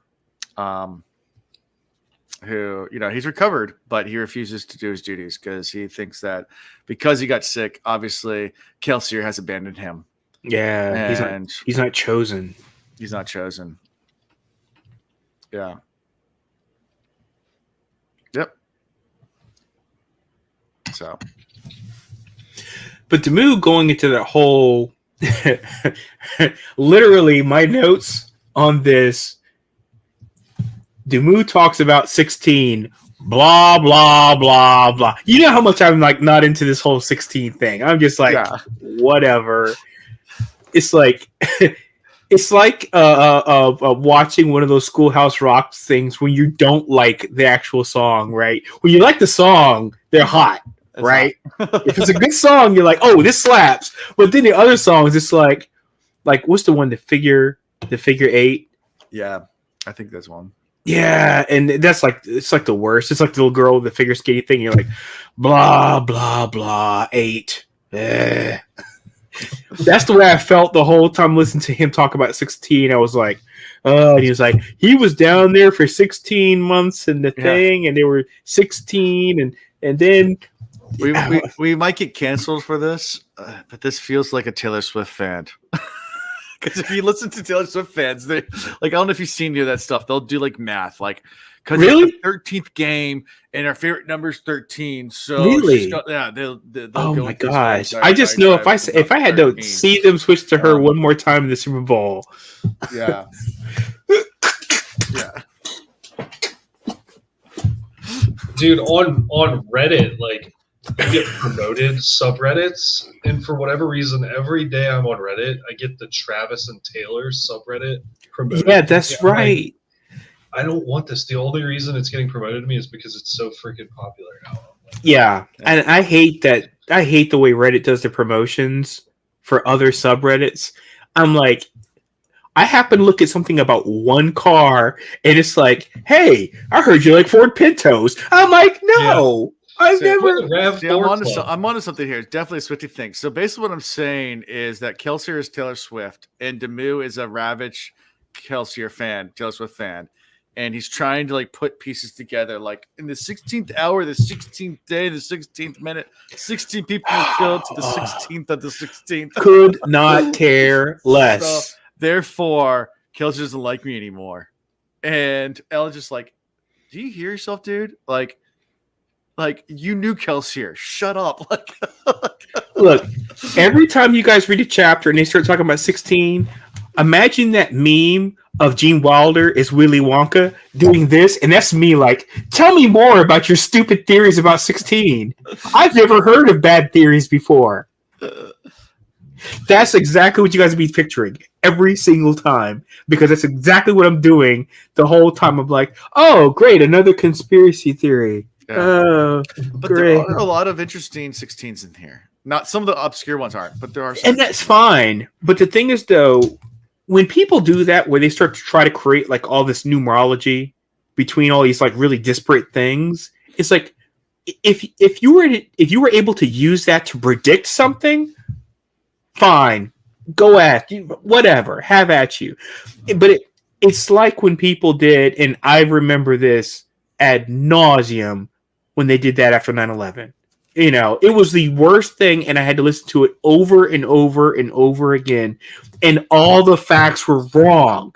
Speaker 1: who, he's recovered, but he refuses to do his duties because he thinks that because he got sick, obviously Kelsier has abandoned him.
Speaker 2: Yeah.
Speaker 1: And
Speaker 2: he's not chosen.
Speaker 1: He's not chosen. Yeah. Yep. So.
Speaker 2: But Demu going into that whole, literally my notes on this, Demu talks about 16, blah, blah, blah, blah. You know how much I'm like not into this whole 16 thing. I'm just like, whatever. It's like, it's like watching one of those Schoolhouse Rock things when you don't like the actual song, right? When you like the song, they're hot. That's right. If it's a good song, you're like, oh, this slaps. But then the other songs, it's like what's the one? The figure 8.
Speaker 1: Yeah, I think that's one.
Speaker 2: Yeah, and that's like it's like the worst. It's like the little girl with the figure skating thing. You're like, blah blah blah 8. That's the way I felt the whole time listening to him talk about 16. I was like, and he was like, he was down there for 16 months and the thing, and they were 16, and then.
Speaker 1: We might get canceled for this, but this feels like a Taylor Swift fan. Because if you listen to Taylor Swift fans, they like I don't know if you've seen any of that stuff. They'll do like math, like because
Speaker 2: really?
Speaker 1: It's the 13th game and our favorite number is 13. So
Speaker 2: really,
Speaker 1: they'll
Speaker 2: oh my gosh! I just know if I had 13. To see them switch to her one more time in the Super Bowl,
Speaker 1: yeah.
Speaker 3: Dude, on Reddit, like. I get promoted subreddits, and for whatever reason, every day I'm on Reddit, I get the Travis and Taylor subreddit promoted.
Speaker 2: Yeah, that's right.
Speaker 3: I don't want this. The only reason it's getting promoted to me is because it's so freaking popular now.
Speaker 2: Yeah, and I hate that. I hate the way Reddit does the promotions for other subreddits. I'm like, I happen to look at something about one car, and it's like, hey, I heard you like Ford Pintos. I'm like, no. Yeah.
Speaker 1: I'm onto something here. It's definitely a Swiftie thing. So basically what I'm saying is that Kelsier is Taylor Swift and Demu is a Ravage Kelsier fan, Taylor Swift fan. And he's trying to like put pieces together. Like in the 16th hour, the 16th day, the 16th minute, 16 people were killed to the 16th of the 16th.
Speaker 2: Could not care less.
Speaker 1: So, therefore, Kelsier doesn't like me anymore. And Ellen's just like, do you hear yourself, dude? Like you knew Kelsier. Shut up.
Speaker 2: Look, every time you guys read a chapter and they start talking about 16, Imagine that meme of Gene Wilder as Willy Wonka doing this, and that's me like, tell me more about your stupid theories about 16. I've never heard of bad theories before. That's exactly what you guys be picturing every single time, because that's exactly what I'm doing the whole time. I'm like, oh, great, another conspiracy theory.
Speaker 1: Yeah.
Speaker 2: Oh,
Speaker 1: But
Speaker 2: great.
Speaker 1: there are a lot of interesting 16s in here. Not some of the obscure ones aren't, but there are some.
Speaker 2: And that's fine. But the thing is, though, when people do that, where they start to try to create like all this numerology between all these like really disparate things, it's like if you were able to use that to predict something, fine, go at you, whatever, have at you. But it's like when people did, and I remember this ad nauseum when they did that after 9/11. You know, it was the worst thing, and I had to listen to it over and over and over again, and all the facts were wrong.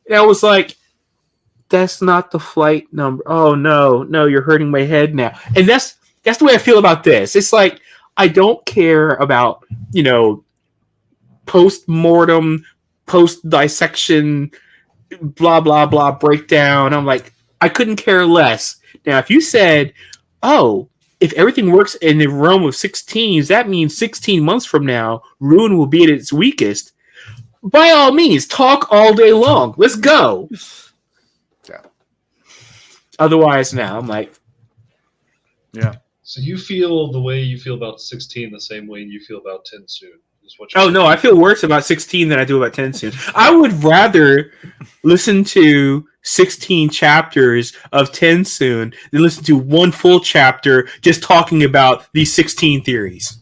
Speaker 2: And I was like, that's not the flight number. Oh, no, you're hurting my head now. And that's the way I feel about this. It's like, I don't care about, you know, post-mortem, post-dissection, blah, blah, blah, breakdown. I'm like, I couldn't care less. Now, if you said, oh, if everything works in the realm of 16s, that means 16 months from now, Ruin will be at its weakest. By all means, talk all day long. Let's go.
Speaker 1: Yeah.
Speaker 2: Otherwise, now I'm like,
Speaker 1: Yeah.
Speaker 3: So you feel the way you feel about 16 the same way you feel about 10 soon. Is what
Speaker 2: oh no, I feel worse about 16 than I do about 10 soon. I would rather listen to 16 chapters of 10 soon than listen to one full chapter just talking about these 16 theories.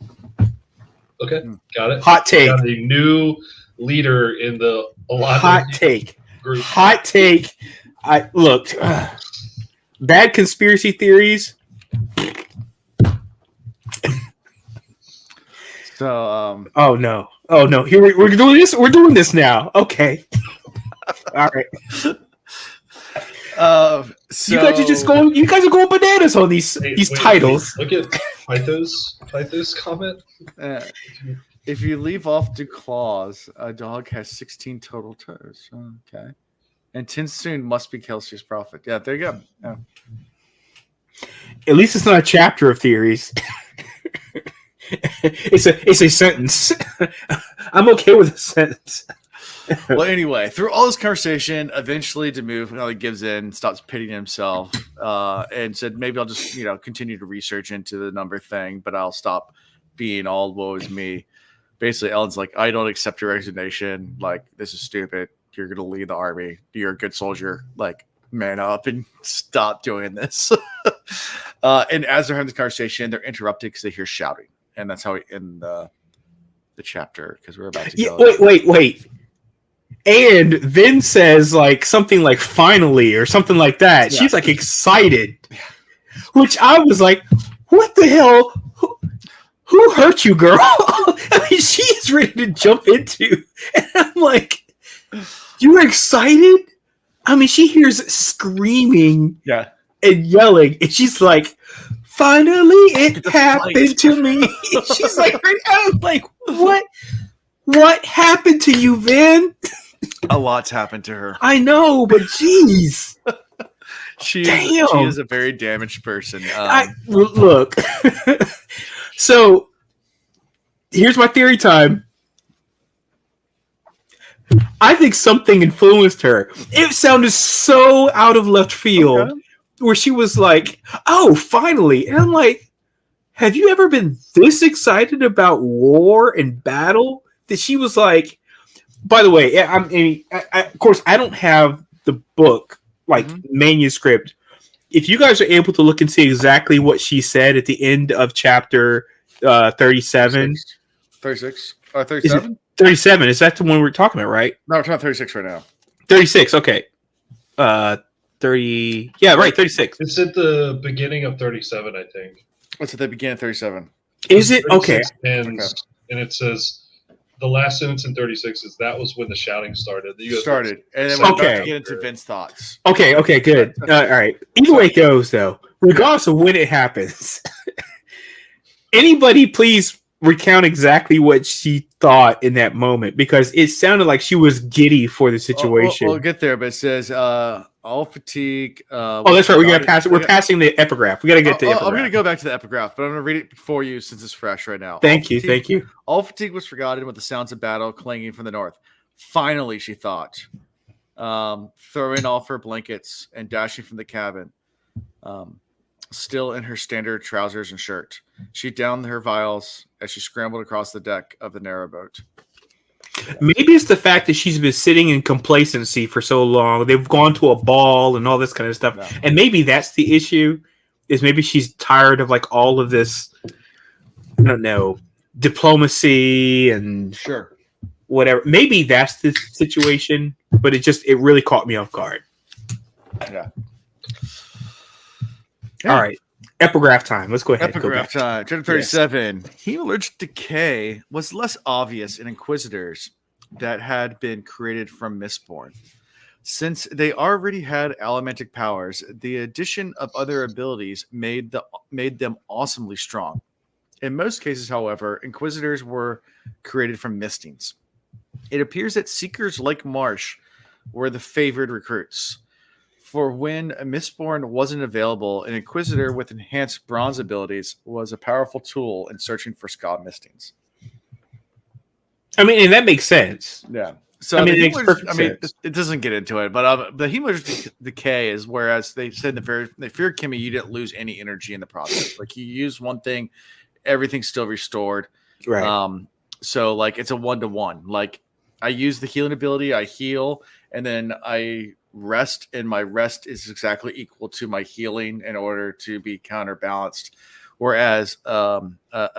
Speaker 3: Okay, got it.
Speaker 2: Hot take.
Speaker 3: Got a new leader in the
Speaker 2: Hot take.
Speaker 3: group.
Speaker 2: Hot take. I look. Bad conspiracy theories.
Speaker 1: So
Speaker 2: Oh no. Here we're doing this. We're doing this now. Okay. All right.
Speaker 1: so
Speaker 2: You guys are just going. You guys are going bananas on these
Speaker 3: Wait,
Speaker 2: titles.
Speaker 3: Look at Pythos comment.
Speaker 1: If you leave off the claws, a dog has 16 total toes. Okay. And Tinsoon must be Kelsey's prophet. Yeah, there you go. Yeah.
Speaker 2: At least it's not a chapter of theories. It's a sentence. I'm okay with a sentence.
Speaker 1: Well, anyway, through all this conversation, eventually Demove gives in, stops pitying himself, and said, maybe I'll just, continue to research into the number thing, but I'll stop being all woe is me. Basically, Ellen's like, I don't accept your resignation. Like, this is stupid. You're going to lead the army. You're a good soldier. Like, man up and stop doing this. And as they're having this conversation, they're interrupted because they hear shouting. And that's how we end the chapter, because we're about to go.
Speaker 2: Wait. And Vin says like something like finally or something like that. Yeah. She's like excited. Which I was like, what the hell? Who hurt you, girl? I mean, she is ready to jump into. And I'm like, you're excited? I mean, she hears screaming and yelling, and she's like, finally it happened to me. She's like, I'm like, what? What happened to you, Vin?
Speaker 1: A lot's happened to her.
Speaker 2: I know, but jeez.
Speaker 1: She is a very damaged person.
Speaker 2: Look. So, here's my theory time. I think something influenced her. It sounded so out of left field where she was like, oh, finally. And I'm like, have you ever been this excited about war and battle? That she was like, by the way, of course, I don't have the book, manuscript. If you guys are able to look and see exactly what she said at the end of chapter 37.
Speaker 1: 36. 37?
Speaker 2: 37. Is that the one we're talking about, right?
Speaker 1: No, we're talking 36 right now.
Speaker 2: 36, okay. 30. Yeah, right, 36.
Speaker 3: It's at the beginning of 37, I think.
Speaker 1: It's at the beginning of 37.
Speaker 2: Is it? Okay.
Speaker 3: And it says the last sentence in 36 is that was when the shouting started.
Speaker 1: And then we're about to get into Vince's thoughts.
Speaker 2: Okay, good. All right. Either way it goes, though, regardless of when it happens, anybody please recount exactly what she thought in that moment because it sounded like she was giddy for the situation.
Speaker 1: We'll get there, but it says all fatigue.
Speaker 2: Oh, that's right. We're passing the epigraph. We got to get to the epigraph.
Speaker 1: I'm going to go back to the epigraph, but I'm going to read it for you since it's fresh right now.
Speaker 2: Thank you.
Speaker 1: All fatigue was forgotten with the sounds of battle clanging from the north. Finally, she thought, throwing off her blankets and dashing from the cabin, still in her standard trousers and shirt. She downed her vials as she scrambled across the deck of the narrow boat.
Speaker 2: Maybe it's the fact that she's been sitting in complacency for so long. They've gone to a ball and all this kind of stuff. Yeah. And maybe that's the issue, is maybe she's tired of like all of this, I don't know, diplomacy and whatever. Maybe that's the situation, but it really caught me off guard.
Speaker 1: Yeah.
Speaker 2: All right. Epigraph time. Let's go ahead.
Speaker 1: Epigraph time. Chapter 37. Yes. Hemalurgic decay was less obvious in Inquisitors that had been created from Mistborn. Since they already had elementic powers, the addition of other abilities made them awesomely strong. In most cases, however, Inquisitors were created from Mistings. It appears that Seekers like Marsh were the favored recruits. For when a Mistborn wasn't available, an Inquisitor with enhanced bronze abilities was a powerful tool in searching for Scott Mistings.
Speaker 2: I mean, and that makes sense.
Speaker 1: Yeah. So it doesn't get into it, but the Hemalurgic decay is whereas they said they feared Kimmy, you didn't lose any energy in the process. Like you use one thing, everything's still restored.
Speaker 2: Right.
Speaker 1: So like it's a 1-to-1. Like I use the healing ability, I heal, and then I rest, and my rest is exactly equal to my healing in order to be counterbalanced. Whereas a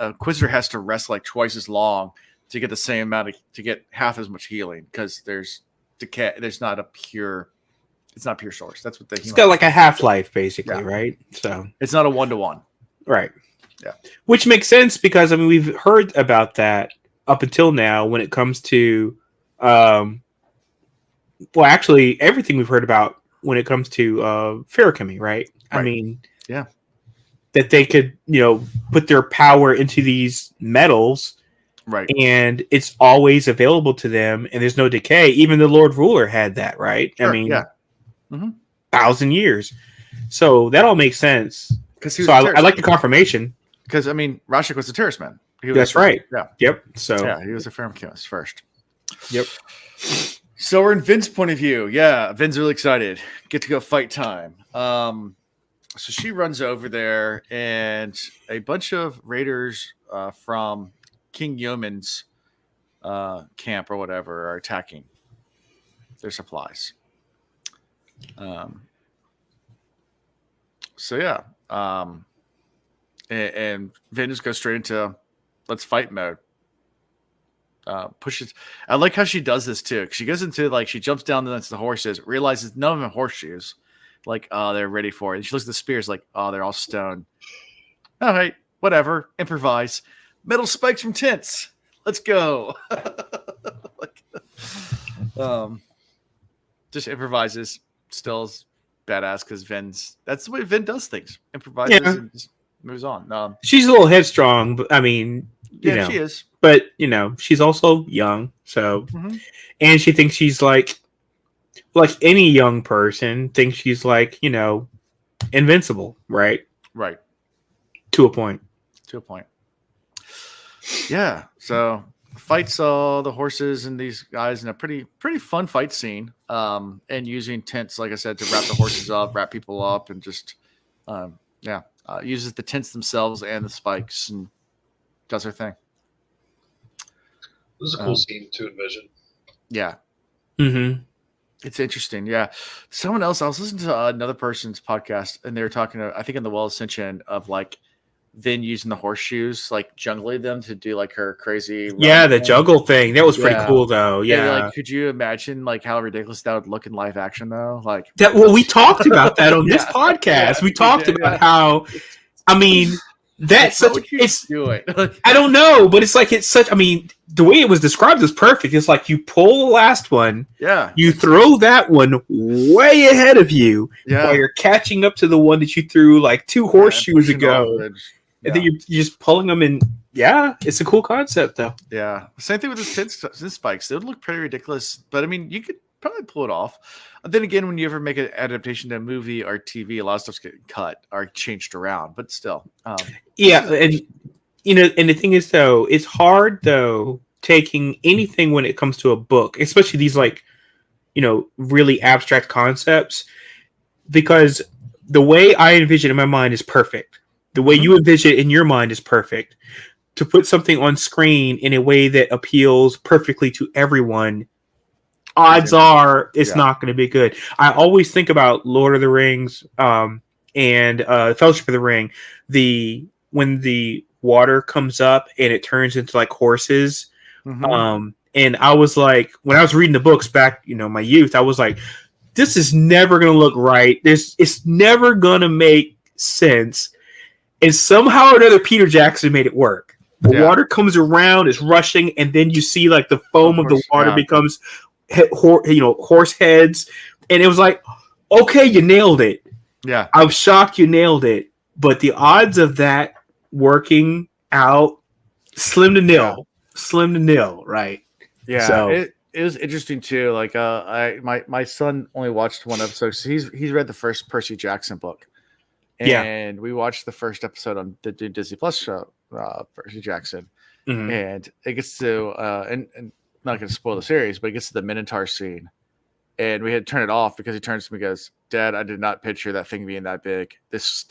Speaker 1: Inquisitor has to rest like twice as long to get the same amount to get half as much healing because there's decay. It's not pure source. That's what
Speaker 2: it's got like a half-life basically, right? So
Speaker 1: it's not a 1-to-1.
Speaker 2: Right.
Speaker 1: Yeah. Which
Speaker 2: makes sense because I mean we've heard about that up until now when it comes to well, actually, everything we've heard about when it comes to ferrochemy, right? I mean,
Speaker 1: yeah,
Speaker 2: that they could, put their power into these metals,
Speaker 1: right?
Speaker 2: And it's always available to them, and there's no decay. Even the Lord Ruler had that, right?
Speaker 1: Sure,
Speaker 2: I mean,
Speaker 1: 1,000
Speaker 2: years. So that all makes sense. So I like the confirmation.
Speaker 1: Because I mean, Rashik was a terrorist man.
Speaker 2: That's right.
Speaker 1: Yeah.
Speaker 2: Yep. So
Speaker 1: yeah, he was a ferrochemist first.
Speaker 2: Yep.
Speaker 1: So we're in Vin's point of view. Yeah, Vin's really excited. Get to go fight time. So she runs over there, and a bunch of raiders from King Yeoman's camp or whatever are attacking their supplies. So yeah, and Vin just goes straight into let's fight mode. Pushes. I like how she does this too. She goes into she jumps down against the horses, realizes none of them have horseshoes. Like, oh, they're ready for it. And she looks at the spears, like, oh, they're all stone. All right, whatever. Improvise. Metal spikes from tents. Let's go. Just improvises. Still is badass because that's the way Vin does things. Improvises and just moves on.
Speaker 2: She's a little headstrong, but I mean,
Speaker 1: she is.
Speaker 2: But she's also young, so and she thinks she's like any young person thinks she's invincible, right?
Speaker 1: Right.
Speaker 2: To a point.
Speaker 1: Yeah. So fights all the horses and these guys in a pretty fun fight scene. And using tents, like I said, to wrap the horses up, wrap people up, and just uses the tents themselves and the spikes and does her thing.
Speaker 3: This is a cool scene to envision.
Speaker 1: Yeah.
Speaker 2: Mm-hmm.
Speaker 1: It's interesting. Yeah. Someone else, I was listening to another person's podcast, and they were talking, I think in the Well Ascension, of Vin using the horseshoes, jungling them to do her crazy.
Speaker 2: Yeah, the juggle thing. That was pretty cool, though. Yeah.
Speaker 1: Could you imagine how ridiculous that would look in live action, though?
Speaker 2: That. Well, we talked about that on this podcast. Yeah, we talked about how, I mean, that's such. It's
Speaker 1: doing.
Speaker 2: I don't know, but it's such. I mean, the way it was described is perfect. It's you pull the last one,
Speaker 1: you
Speaker 2: throw that one way ahead of you, while you're catching up to the one that you threw 2 horseshoes ago, and then you're just pulling them in. Yeah, it's a cool concept though.
Speaker 1: Yeah. Same thing with the sin spikes. They would look pretty ridiculous, but I mean, you could probably pull it off. Then again, when you ever make an adaptation to a movie or TV, a lot of stuff's getting cut or changed around, but still.
Speaker 2: Yeah, and and the thing is though, it's hard though taking anything when it comes to a book, especially these like, really abstract concepts, because the way I envision it in my mind is perfect. The way you envision it in your mind is perfect. To put something on screen in a way that appeals perfectly to everyone, odds are it's not going to be good. I always think about Lord of the Rings and Fellowship of the Ring. When the water comes up and it turns into like horses. And I was like, when I was reading the books back, my youth, I was like, this is never going to look right. It's never going to make sense. And somehow or another, Peter Jackson made it work. The water comes around, it's rushing, and then you see like the foam of the water becomes, horse heads. And it was like, okay, you nailed it.
Speaker 1: Yeah.
Speaker 2: I'm shocked you nailed it. But the odds of that working out, slim to nil, right?
Speaker 1: Yeah.
Speaker 2: So
Speaker 1: it was interesting too. Like my son only watched one episode. So he's read the first Percy Jackson book. And we watched the first episode on the Disney Plus show, Percy Jackson. And it gets to and not going to spoil the series, but it gets to the Minotaur scene. And we had to turn it off because he turns to me and goes, "Dad, I did not picture that thing being that big. This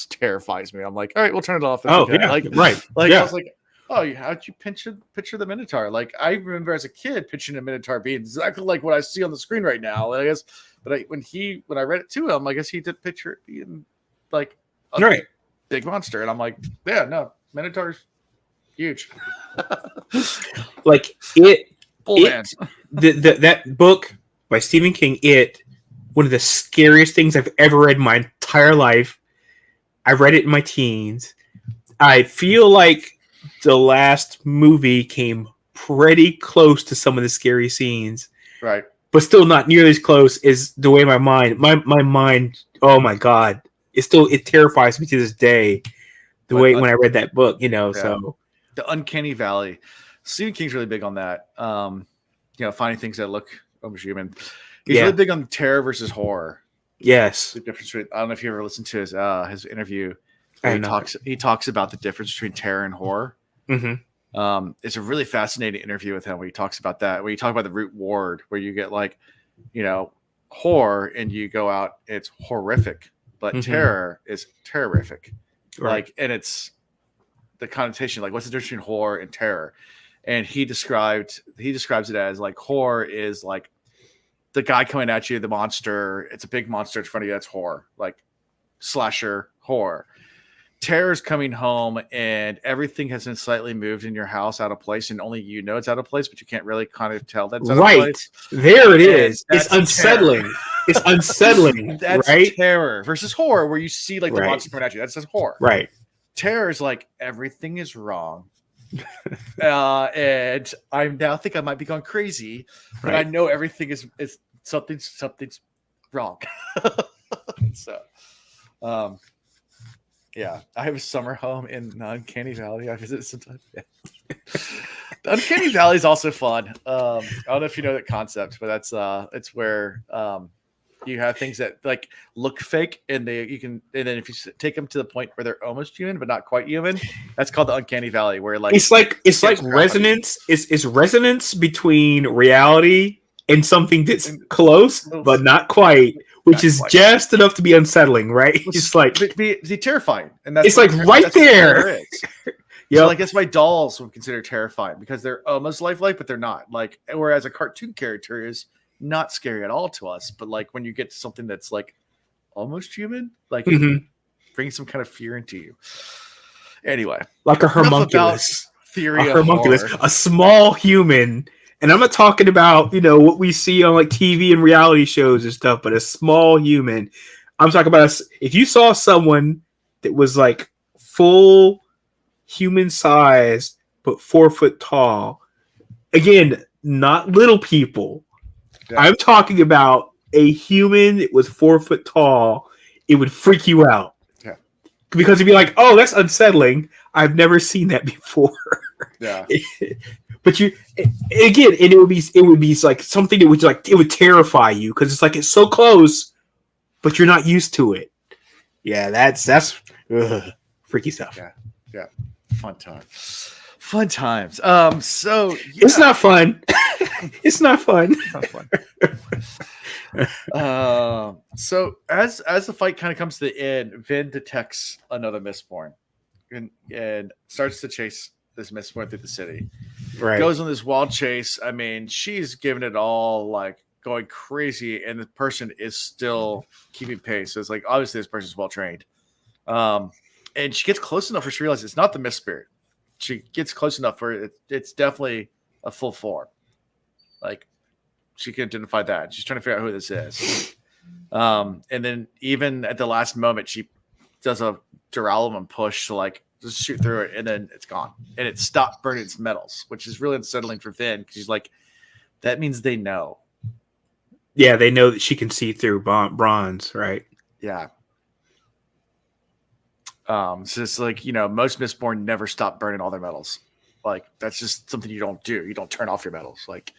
Speaker 1: terrifies me." I'm like, "All right, we'll turn it off." That's okay.
Speaker 2: Right.
Speaker 1: I was like, "Oh, how'd you picture the Minotaur?" Like I remember as a kid picturing a Minotaur being exactly like what I see on the screen right now. I guess, but when I read it to him, I guess he did picture it being like a big monster, and I'm like, "Yeah, no, Minotaur's huge."
Speaker 2: Like that book by Stephen King, one of the scariest things I've ever read in my entire life. I read it in my teens. I feel like the last movie came pretty close to some of the scary scenes.
Speaker 1: Right.
Speaker 2: But still not nearly as close as the way my mind, oh my God. It terrifies me to this day. The way when I read that book, so.
Speaker 1: The uncanny valley. Stephen King's really big on that. Finding things that look almost human. He's really big on terror versus horror.
Speaker 2: Yes.
Speaker 1: The difference between, I don't know if you ever listened to his interview. He talks about the difference between terror and horror. It's a really fascinating interview with him where he talks about that. Where you talk about the root word, where you get like, horror, and you go out, it's horrific, but terror is terrific.
Speaker 2: Right.
Speaker 1: Like, and it's the connotation, like what's the difference between horror and terror? And he describes it as like horror is like the guy coming at you, the monster. It's a big monster in front of you. That's horror, like slasher horror. Terror is coming home and everything has been slightly moved in your house out of place, and only it's out of place, but you can't really kind of tell that's out of place.
Speaker 2: There it is. It's unsettling. It's unsettling.
Speaker 1: That's
Speaker 2: right?
Speaker 1: Terror versus horror, where you see like the monster coming at you. That's horror.
Speaker 2: Right.
Speaker 1: Terror is like everything is wrong. And I now think I might be going crazy, but I know everything is something's wrong. So, yeah, I have a summer home in Uncanny Valley. I visit sometimes. Yeah. The Uncanny Valley is also fun. I don't know if you know that concept, but that's it's where you have things that like look fake, and then if you take them to the point where they're almost human but not quite human, that's called the Uncanny Valley. Where like
Speaker 2: it's like resonance. It's resonance between reality and something that's close but not quite, which is just enough to be unsettling, right? It's like
Speaker 1: be terrifying, and that's
Speaker 2: it's like right there.
Speaker 1: So like that's why dolls would consider terrifying, because they're almost lifelike, but they're not. Like, whereas a cartoon character is not scary at all to us, but like when you get to something that's like almost human, like brings some kind of fear into you. Anyway,
Speaker 2: like a homunculus,
Speaker 1: horror.
Speaker 2: A small human. And I'm not talking about, what we see on like TV and reality shows and stuff, but a small human. I'm talking about if you saw someone that was like full human size, but 4 foot tall. Again, not little people. Yeah. I'm talking about a human that was 4 foot tall. It would freak you out.
Speaker 1: Yeah.
Speaker 2: because you'd be like, oh, that's unsettling. I've never seen that before.
Speaker 1: Yeah.
Speaker 2: But you again, and it would be like something that would like it would terrify you because it's like it's so close, but you're not used to it. Yeah, that's freaky stuff.
Speaker 1: Yeah. Fun times. So yeah.
Speaker 2: It's not fun. It's not fun.
Speaker 1: Not fun. So as the fight kind of comes to the end, Vin detects another Mistborn and starts to chase this Mistborn through the city.
Speaker 2: Right.
Speaker 1: Goes on this wild chase. I mean, she's giving it all, like going crazy, and the person is still keeping pace. So it's like obviously this person's well trained. And she gets close enough where she realizes it's not the Mist Spirit. She gets close enough where it's definitely a full form. Like she can identify that. She's trying to figure out who this is. And then even at the last moment, she does a Duralumum push to like just shoot through it, and then it's gone. And it stopped burning its metals, which is really unsettling for Finn because she's like, that means they know.
Speaker 2: Yeah, they know that she can see through bronze, right?
Speaker 1: Yeah. So it's like, most Mistborn never stop burning all their metals. Like that's just something you don't do. You don't turn off your metals. Like,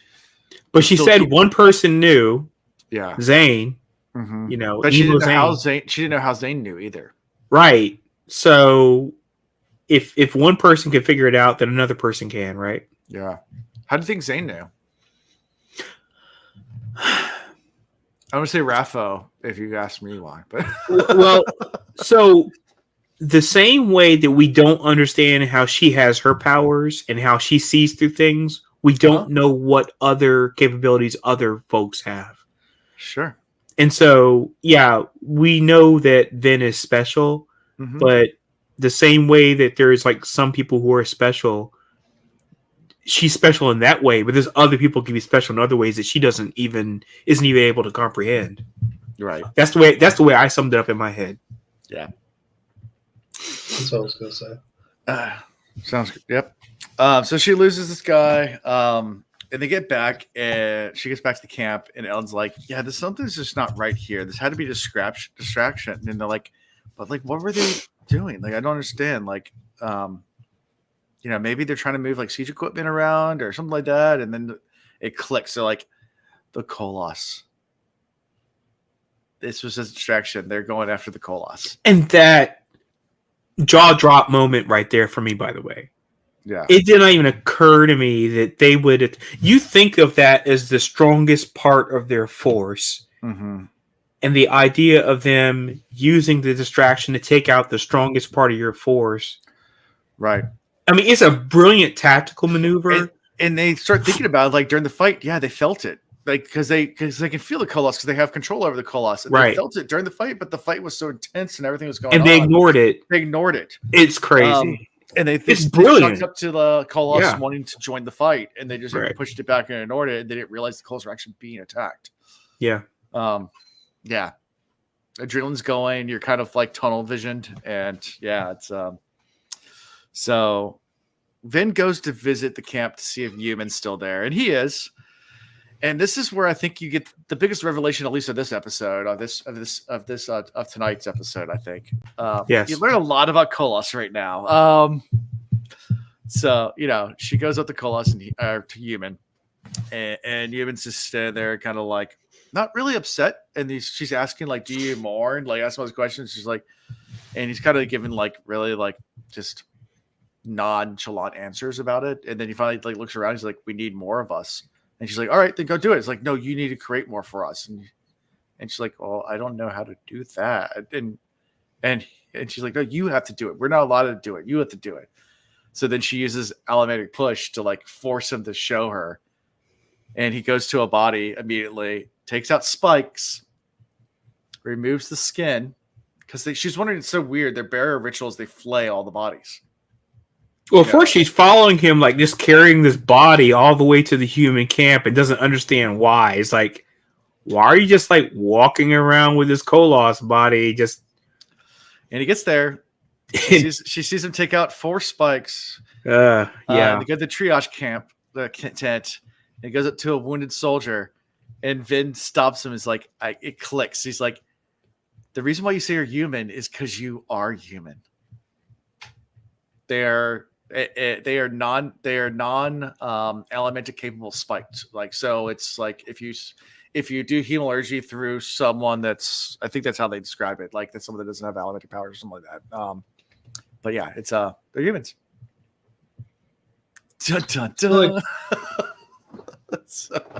Speaker 2: but she said one person knew.
Speaker 1: Yeah,
Speaker 2: Zane.
Speaker 1: Mm-hmm. But she didn't know how Zane. She didn't know how Zane knew either.
Speaker 2: Right. So, if one person can figure it out, then another person can, right?
Speaker 1: Yeah. How do you think Zane knew? I want to say Raffo, if you ask me why. But
Speaker 2: well, so the same way that we don't understand how she has her powers and how she sees through things, we don't know what other capabilities other folks have.
Speaker 1: Sure.
Speaker 2: And so, yeah, we know that Vin is special, but the same way that there's like some people who are special, she's special in that way, but there's other people can be special in other ways that she isn't even able to comprehend.
Speaker 1: Right.
Speaker 2: That's the way I summed it up in my head.
Speaker 1: Yeah.
Speaker 3: That's what I was gonna say.
Speaker 1: Sounds good. Yep. So she loses this guy, and they get back, and she gets back to the camp, and Ellen's like, "Yeah, something's just not right here. This had to be a distraction." And they're like, "But like, what were they doing? Like, I don't understand. Like, maybe they're trying to move like siege equipment around or something like that." And then it clicks. They're like, "The koloss. This was a distraction. They're going after the koloss."
Speaker 2: And that jaw drop moment right there for me, by the way.
Speaker 1: Yeah.
Speaker 2: It did not even occur to me that they would. You think of that as the strongest part of their force.
Speaker 1: Mm-hmm.
Speaker 2: And the idea of them using the distraction to take out the strongest part of your force.
Speaker 1: Right.
Speaker 2: I mean, it's a brilliant tactical maneuver.
Speaker 1: And they start thinking about it, like during the fight. Yeah, they felt it. Like, because they can feel the koloss because they have control over the koloss.
Speaker 2: Right.
Speaker 1: They felt it during the fight, but the fight was so intense and everything was going on.
Speaker 2: And they ignored it.
Speaker 1: They ignored it.
Speaker 2: It's crazy.
Speaker 1: And
Speaker 2: it's brilliant.
Speaker 1: They up to the koloss wanting to join the fight, and they just pushed it back and ignored it. And they didn't realize the koloss were actually being attacked.
Speaker 2: Yeah.
Speaker 1: Yeah. Adrenaline's going. You're kind of like tunnel visioned, and yeah, it's So Vin goes to visit the camp to see if Yuman's still there, and he is. And this is where I think you get the biggest revelation, at least of this episode, of tonight's episode. I think.
Speaker 2: Yes.
Speaker 1: You learn a lot about koloss right now. So she goes up to koloss and to Yuman, and Yuman's just standing there, kind of like not really upset. And she's asking like, "Do you mourn?" Like asking all these questions. She's like, and he's kind of giving like really like just nonchalant answers about it. And then he finally like looks around. He's like, "We need more of us." And she's like, "All right, then go do it." It's like, "No, you need to create more for us." And she's like, "Well, I don't know how to do that." And she's like, "No, you have to do it. We're not allowed to do it. You have to do it." So then she uses allomatic push to like force him to show her. And he goes to a body immediately, takes out spikes, removes the skin, because she's wondering, it's so weird. Their burial rituals, they flay all the bodies.
Speaker 2: Well, first she's following him, like just carrying this body all the way to the human camp and doesn't understand why. It's like, why are you just like walking around with this koloss body?
Speaker 1: And he gets there. She sees him take out 4 spikes.
Speaker 2: Yeah.
Speaker 1: They go to the triage camp, the tent. And he goes up to a wounded soldier, and Vin stops him. Is like, it clicks. He's like, The reason why you say you're human is because you are human. They are non elemental capable spiked. Like, so it's like if you do hemalurgy through someone that's, I think that's how they describe it, like that's someone that doesn't have elemental powers or something like that. But yeah, it's they're humans. Dun, dun, dun.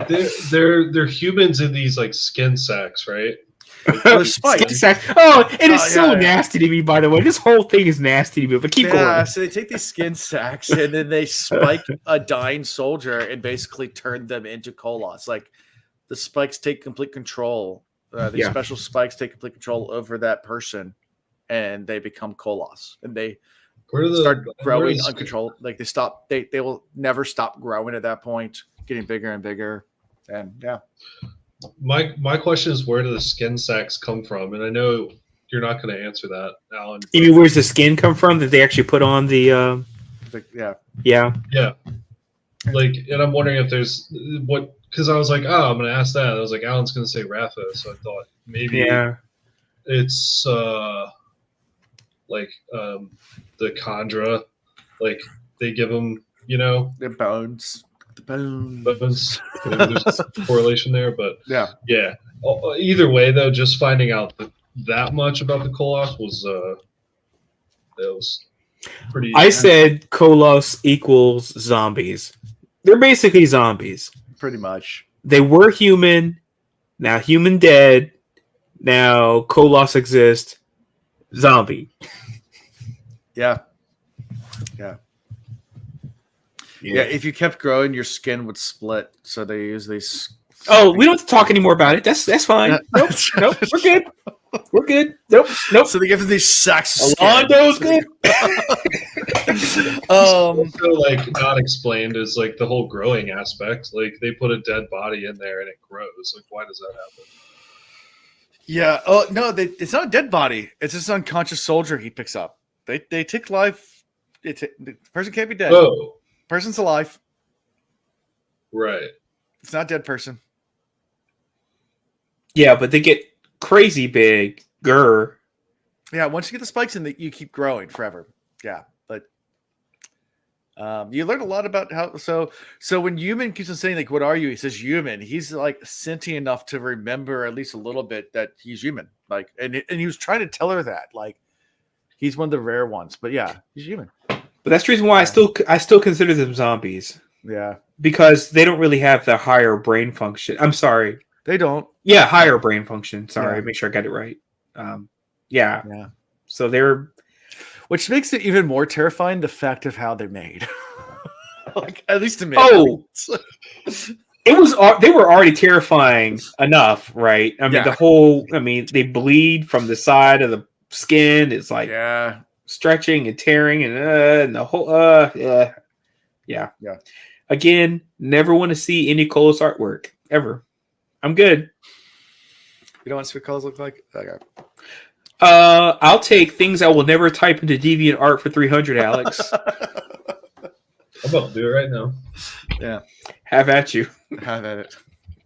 Speaker 3: They're humans in these like skin sacks, right?
Speaker 2: Skin sack. Oh, it is so
Speaker 1: yeah.
Speaker 2: nasty to me, by the way. This whole thing is nasty to me, but keep going.
Speaker 1: So they take these skin sacks and then they spike a dying soldier and basically turn them into koloss. Like the spikes take complete control. These special spikes take complete control over that person and they become koloss. And they start growing uncontrolled. Like they stop, they will never stop growing at that point, getting bigger and bigger. And yeah.
Speaker 3: My question is, where do the skin sacks come from? And I know you're not going to answer that, Alan.
Speaker 2: You mean, where's the skin come from that they actually put on the? Yeah.
Speaker 3: Like, and I'm wondering if there's what, because I was like, oh, I'm going to ask that. I was like, Alan's going to say Rafa, so I thought maybe it's like the Khandra, like they give them,
Speaker 1: their bones. The
Speaker 3: bones. There's correlation there, but
Speaker 1: yeah.
Speaker 3: Either way, though, just finding out that much about the koloss was pretty.
Speaker 2: I said koloss equals zombies. They're basically zombies.
Speaker 1: Pretty much.
Speaker 2: They were human. Now human dead. Now koloss exist. Zombie.
Speaker 1: Yeah. If you kept growing, your skin would split. So they use these.
Speaker 2: Oh, we don't have to talk anymore about it. That's fine. Nope. We're good. We're good. Nope.
Speaker 1: So they give them these sacks of skin.
Speaker 2: Alondo's good.
Speaker 3: Also, like not explained is like the whole growing aspect. Like they put a dead body in there and it grows. Like, why does that happen?
Speaker 1: Yeah. Oh no, it's not a dead body. It's just an unconscious soldier he picks up. They take life. The person can't be dead.
Speaker 3: Oh.
Speaker 1: Person's alive.
Speaker 3: Right.
Speaker 1: It's not a dead person.
Speaker 2: Yeah, but they get crazy big. Grr.
Speaker 1: Yeah, once you get the spikes in, you keep growing forever. Yeah, but you learn a lot about how. So when human keeps on saying like, "What are you?" He says human. He's like sentient enough to remember at least a little bit that he's human. Like, and he was trying to tell her that like he's one of the rare ones. But yeah, he's human.
Speaker 2: But that's the reason why I still consider them zombies.
Speaker 1: Yeah,
Speaker 2: because they don't really have the higher brain function. I'm sorry,
Speaker 1: they don't.
Speaker 2: Yeah, higher brain function. Sorry, make sure I got it right. Yeah. So they're,
Speaker 1: which makes it even more terrifying. The fact of how they're made, like at least to me.
Speaker 2: Oh, it was. They were already terrifying enough, right? I mean, the whole. I mean, they bleed from the side of the skin. It's like stretching and tearing and the whole. Yeah. Again, never want to see any koloss artwork ever. I'm good.
Speaker 1: You don't want to see what colors look like? Okay.
Speaker 2: I'll take things I will never type into DeviantArt for 300, Alex.
Speaker 3: I'm about to do it right now.
Speaker 1: Yeah.
Speaker 2: Have at you.
Speaker 1: Have at it.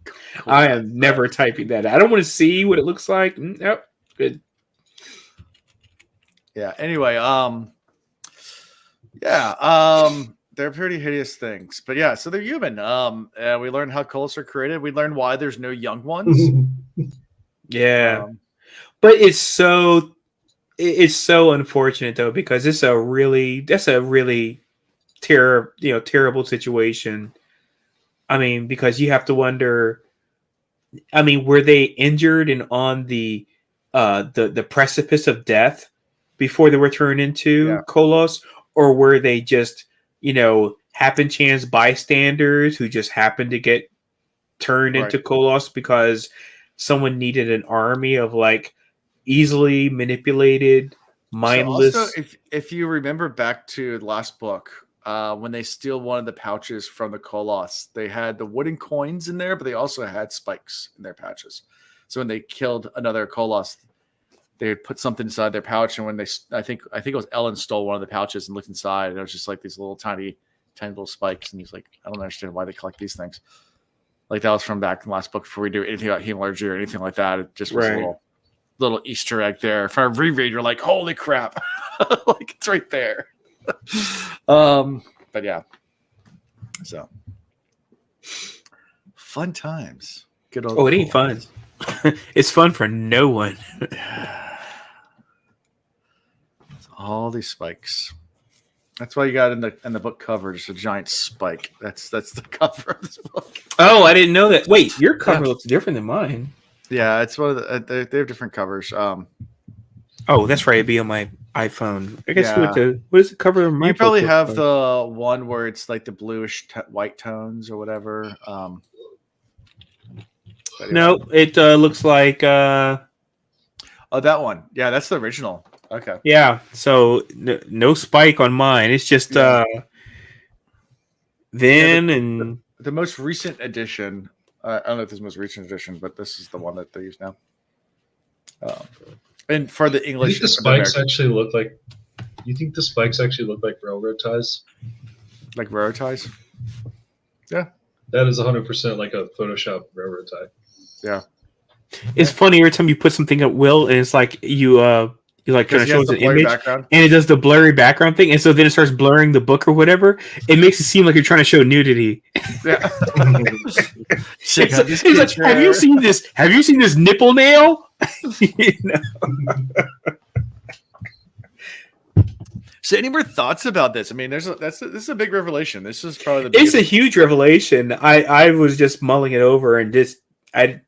Speaker 1: Cool.
Speaker 2: I am never typing that. I don't want to see what it looks like. Nope. Good.
Speaker 1: Yeah. Anyway, they're pretty hideous things, but yeah, so they're human. We learned how koloss are created. We learned why there's no young ones.
Speaker 2: But it's so unfortunate though, because that's a really terrible situation. I mean, because you have to wonder. I mean, were they injured and on the precipice of death before they were turned into koloss, or were they just happen chance bystanders who just happened to get turned into koloss because someone needed an army of like easily manipulated, mindless.
Speaker 1: So also, if you remember back to the last book, when they steal one of the pouches from the koloss, they had the wooden coins in there, but they also had spikes in their pouches. So when they killed another koloss, they would put something inside their pouch, and when I think it was Ellen stole one of the pouches and looked inside, and it was just like these little tiny little spikes, and he's like, I don't understand why they collect these things. Like that was from back in the last book before we do anything about hemalurgy or anything like that. It just was a little, little Easter egg there. If I reread, you're like, holy crap. Like it's right there. But yeah. So fun times. Good old
Speaker 2: it ain't fun. It's fun for no one.
Speaker 1: All these spikes. That's why you got in the book cover just a giant spike. That's the cover of this book.
Speaker 2: Oh, I didn't know that. Wait, your cover looks different than mine.
Speaker 1: Yeah, it's one of the. They have different covers.
Speaker 2: Oh, that's right. It'd be on my iPhone. I guess
Speaker 1: Yeah.
Speaker 2: what is the cover of my?
Speaker 1: You probably
Speaker 2: book
Speaker 1: have
Speaker 2: like?
Speaker 1: the one where it's like the bluish white tones or whatever. But
Speaker 2: No, it looks like.
Speaker 1: Oh, that one. Yeah, that's the original. Okay.
Speaker 2: Yeah. So no spike on mine. It's just and
Speaker 1: the most recent edition. I don't know if this is the most recent edition, but this is the one that they use now. And for the English,
Speaker 3: You think the spikes actually look like? You think the spikes actually look like railroad ties?
Speaker 1: Like railroad ties? Yeah.
Speaker 3: That is 100% like a Photoshop railroad tie.
Speaker 1: Yeah.
Speaker 2: It's funny every time you put something at will, and it's like you like kind of shows an image,
Speaker 1: background.
Speaker 2: and it does the blurry background thing, and so then it starts blurring the book or whatever. It makes it seem like you're trying to show nudity.
Speaker 1: Yeah.
Speaker 2: It's like, have you seen this? Have you seen this nipple nail? You know?
Speaker 1: So, any more thoughts about this? I mean, this is a big revelation. This is probably the
Speaker 2: biggest. It's a huge revelation. I was just mulling it over, and just I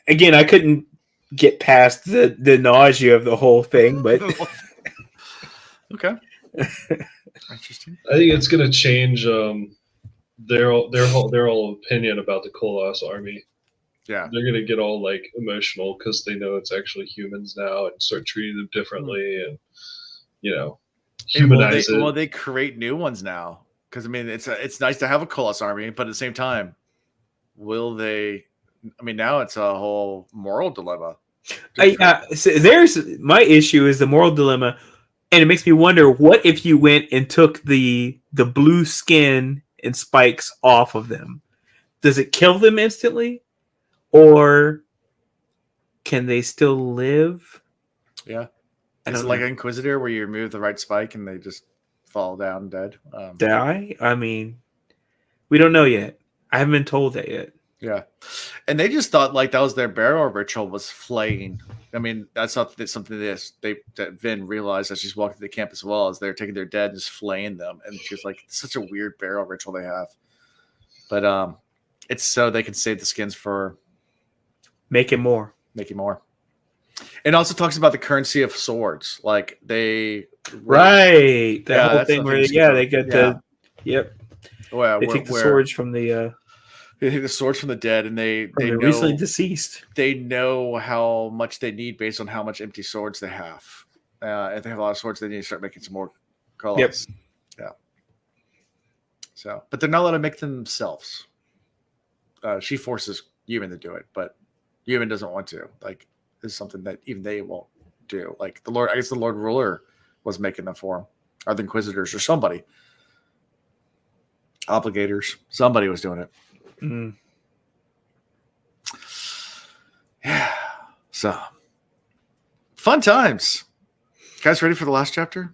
Speaker 2: couldn't get past the nausea of the whole thing, but
Speaker 1: okay, interesting.
Speaker 3: I think it's going to change their whole opinion about the Koloss army.
Speaker 1: Yeah,
Speaker 3: they're going to get all like emotional because they know it's actually humans now and start treating them differently, and humanize it.
Speaker 1: Well, they create new ones now because I mean it's nice to have a Koloss army, but at the same time, will they? I mean, now it's a whole moral dilemma.
Speaker 2: So there's my issue is the moral dilemma, and it makes me wonder: what if you went and took the blue skin and spikes off of them? Does it kill them instantly, or can they still live?
Speaker 1: Yeah, it's like an Inquisitor where you remove the right spike and they just fall down dead.
Speaker 2: Die? I mean, we don't know yet. I haven't been told that yet.
Speaker 1: Yeah, and they just thought like that was their burial ritual was flaying. I mean, that's not something that Vin realized as she's walking through the camp as well, as they're taking their dead and just flaying them, and she's like, it's such a weird burial ritual they have. But it's so they can save the skins for
Speaker 2: making more.
Speaker 1: It also talks about the currency of swords, like they
Speaker 2: right that whole thing where they get the
Speaker 1: Well,
Speaker 2: they take the swords from the.
Speaker 1: They take the swords from the dead, and they know,
Speaker 2: recently deceased.
Speaker 1: They know how much they need based on how much empty swords they have. If they have a lot of swords, they need to start making some more colors.
Speaker 2: Yep.
Speaker 1: Yeah. So, but they're not allowed to make them themselves. She forces Yuman to do it, but Yuman doesn't want to. Like, this is something that even they won't do. Like the Lord, I guess the Lord Ruler was making them for him, or the Inquisitors, or somebody. Obligators. Somebody was doing it.
Speaker 2: Mm.
Speaker 1: Yeah. So fun times. Guys, ready for the last chapter?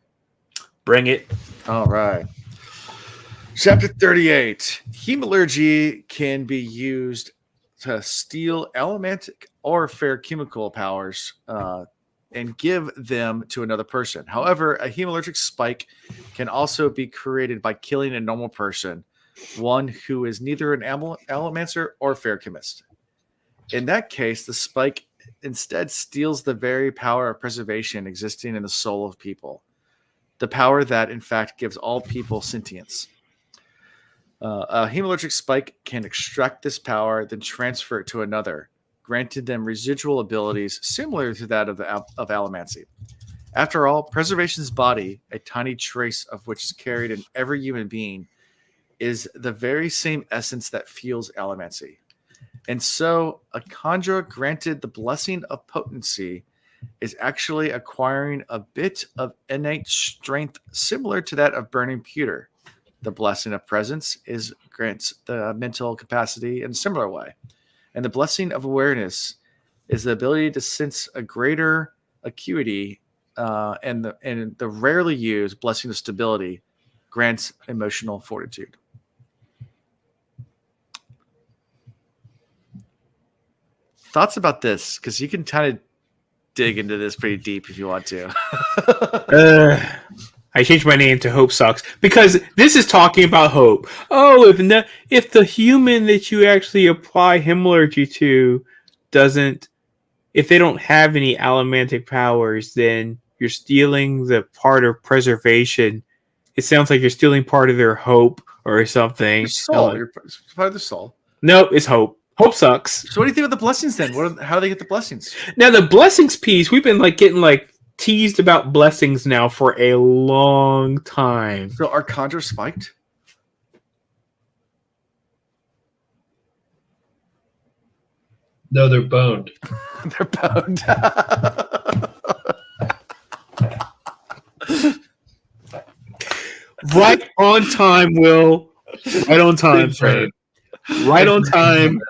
Speaker 2: Bring it.
Speaker 1: All right. Chapter 38. Hemalurgy can be used to steal elementic or ferrochemical powers and give them to another person. However, a hemalurgic spike can also be created by killing a normal person, one who is neither an elemancer or ferrochemist. In that case, the spike instead steals the very power of preservation existing in the soul of people, the power that, in fact, gives all people sentience. A hemalurgic spike can extract this power, then transfer it to another, granting them residual abilities similar to that of allomancy. After all, preservation's body, a tiny trace of which is carried in every human being, is the very same essence that fuels allomancy. And so, a conjurer granted the blessing of potency is actually acquiring a bit of innate strength similar to that of burning pewter. The blessing of presence grants the mental capacity in a similar way. And the blessing of awareness is the ability to sense a greater acuity, and the rarely used blessing of stability grants emotional fortitude. Thoughts about this? Because you can kind of dig into this pretty deep if you want to.
Speaker 2: I changed my name to Hope Sucks because this is talking about hope. Oh, if the human that you actually apply hemorrhagy to doesn't, if they don't have any allomantic powers, then you're stealing the part of preservation. It sounds like you're stealing part of their hope or something.
Speaker 1: Your soul. You're part of the soul.
Speaker 2: Nope, it's hope. Hope sucks.
Speaker 1: So what do you think about the blessings then? How do they get the blessings?
Speaker 2: Now the blessings piece, we've been getting teased about blessings now for a long time.
Speaker 1: So are conjure spiked?
Speaker 3: No, they're boned.
Speaker 1: They're boned.
Speaker 2: Right on time, Will. Right on time, sir. Right on time.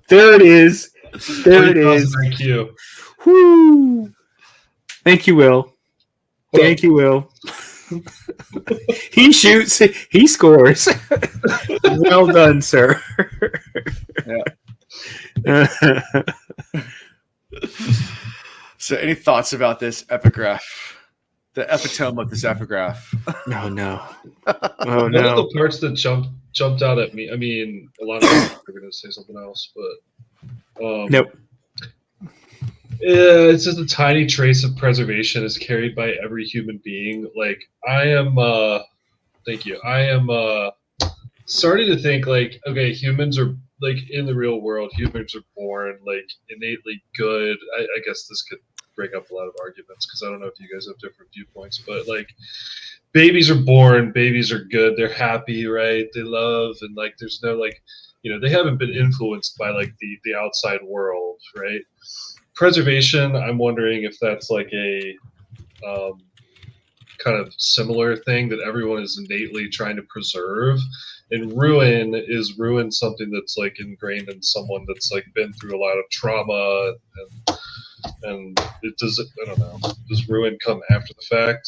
Speaker 2: There it is. There it is.
Speaker 3: Thank you.
Speaker 2: Whoo. Thank you, Will. Thank you, Will. He shoots. He scores. Well done, sir.
Speaker 1: Yeah. So any thoughts about this epigraph? The epitome of this epigraph.
Speaker 2: Oh, no.
Speaker 3: One of the parts that jumped out at me, I mean, a lot of people are going to say something else, but
Speaker 2: nope.
Speaker 3: It's just a tiny trace of preservation is carried by every human being. I am, thank you. I am starting to think okay, humans are in the real world, humans are born innately good. I guess this could bring up a lot of arguments because I don't know if you guys have different viewpoints, but babies are born, babies are good, they're happy, right? They love, and there's no they haven't been influenced by the outside world, right? Preservation, I'm wondering if that's a kind of similar thing that everyone is innately trying to preserve. And ruin something that's ingrained in someone that's been through a lot of trauma, and it does. I don't know. Does ruin come after the fact?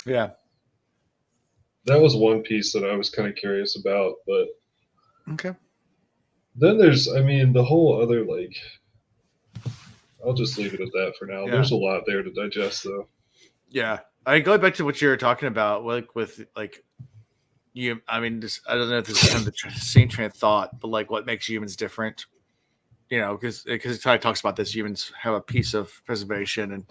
Speaker 1: Yeah,
Speaker 3: that was one piece that I was kind of curious about, but
Speaker 1: okay.
Speaker 3: Then there's, the whole other I'll just leave it at that for now.
Speaker 1: Yeah.
Speaker 3: There's a lot there to digest, though.
Speaker 1: Yeah, I go back to what you were talking about, with you. I mean, I don't know if this is kind of the same train of thought, but what makes humans different? Because it kind of talks about this. Humans have a piece of preservation, and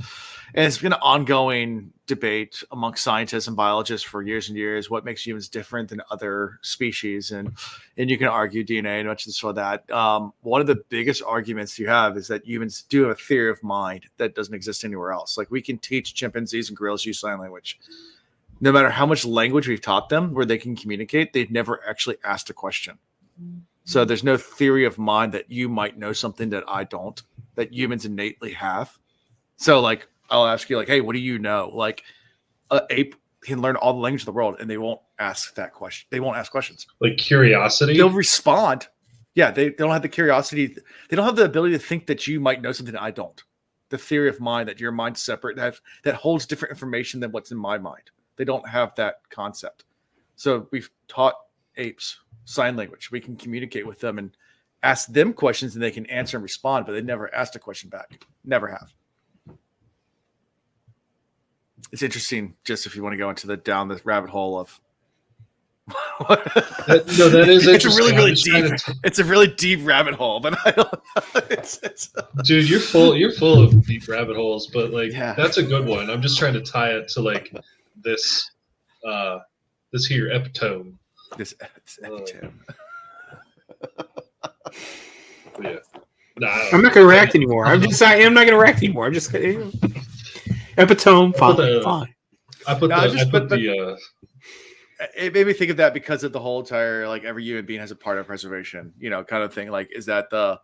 Speaker 1: it's been an ongoing debate amongst scientists and biologists for years and years. What makes humans different than other species? And you can argue DNA and much of this or that. One of the biggest arguments you have is that humans do have a theory of mind that doesn't exist anywhere else. We can teach chimpanzees and gorillas use sign language. No matter how much language we've taught them where they can communicate, they've never actually asked a question. So there's no theory of mind that you might know something that I don't, that humans innately have. So I'll ask you hey, what do you know? An ape can learn all the language of the world and they won't ask that question. They won't ask questions.
Speaker 3: Curiosity?
Speaker 1: They'll respond. Yeah, they don't have the curiosity. They don't have the ability to think that you might know something that I don't. The theory of mind, that your mind's separate, that holds different information than what's in my mind. They don't have that concept. So we've taught apes sign language. We can communicate with them and ask them questions and they can answer and respond, but they never asked a question back. Never have. It's interesting, just if you want to go into down the rabbit hole of
Speaker 3: that is interesting.
Speaker 1: It's a really deep. It's a really deep rabbit hole, but I don't know.
Speaker 3: Dude, you're full of deep rabbit holes, but that's a good one. I'm just trying to tie it to this here epitome.
Speaker 1: This epitome.
Speaker 3: Yeah. Nah,
Speaker 2: I'm not gonna react anymore. I'm not gonna react anymore. I'm just epitome. Fine.
Speaker 1: It made me think of that because of the whole entire every human being has a part of preservation, kind of thing. Is that the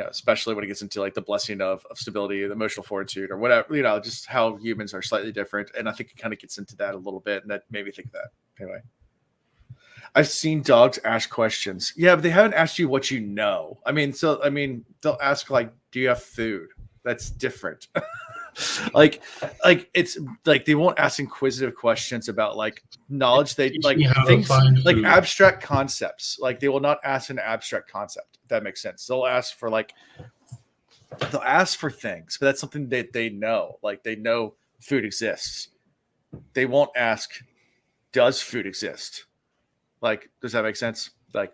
Speaker 1: especially when it gets into the blessing of stability, the emotional fortitude, or whatever, just how humans are slightly different. And I think it kind of gets into that a little bit, and that made me think of that. Anyway, I've seen dogs ask questions. Yeah, but they haven't asked you what you know. They'll ask like, "Do you have food?" That's different. like it's like they won't ask inquisitive questions about like knowledge. They
Speaker 3: Teach
Speaker 1: like
Speaker 3: me how to
Speaker 1: things
Speaker 3: find
Speaker 1: like
Speaker 3: food.
Speaker 1: abstract concepts. Like they will not ask an abstract concept. If that makes sense. They'll ask for things, but that's something that they know. Like they know food exists. They won't ask, "Does food exist?" Like, does that make sense? Like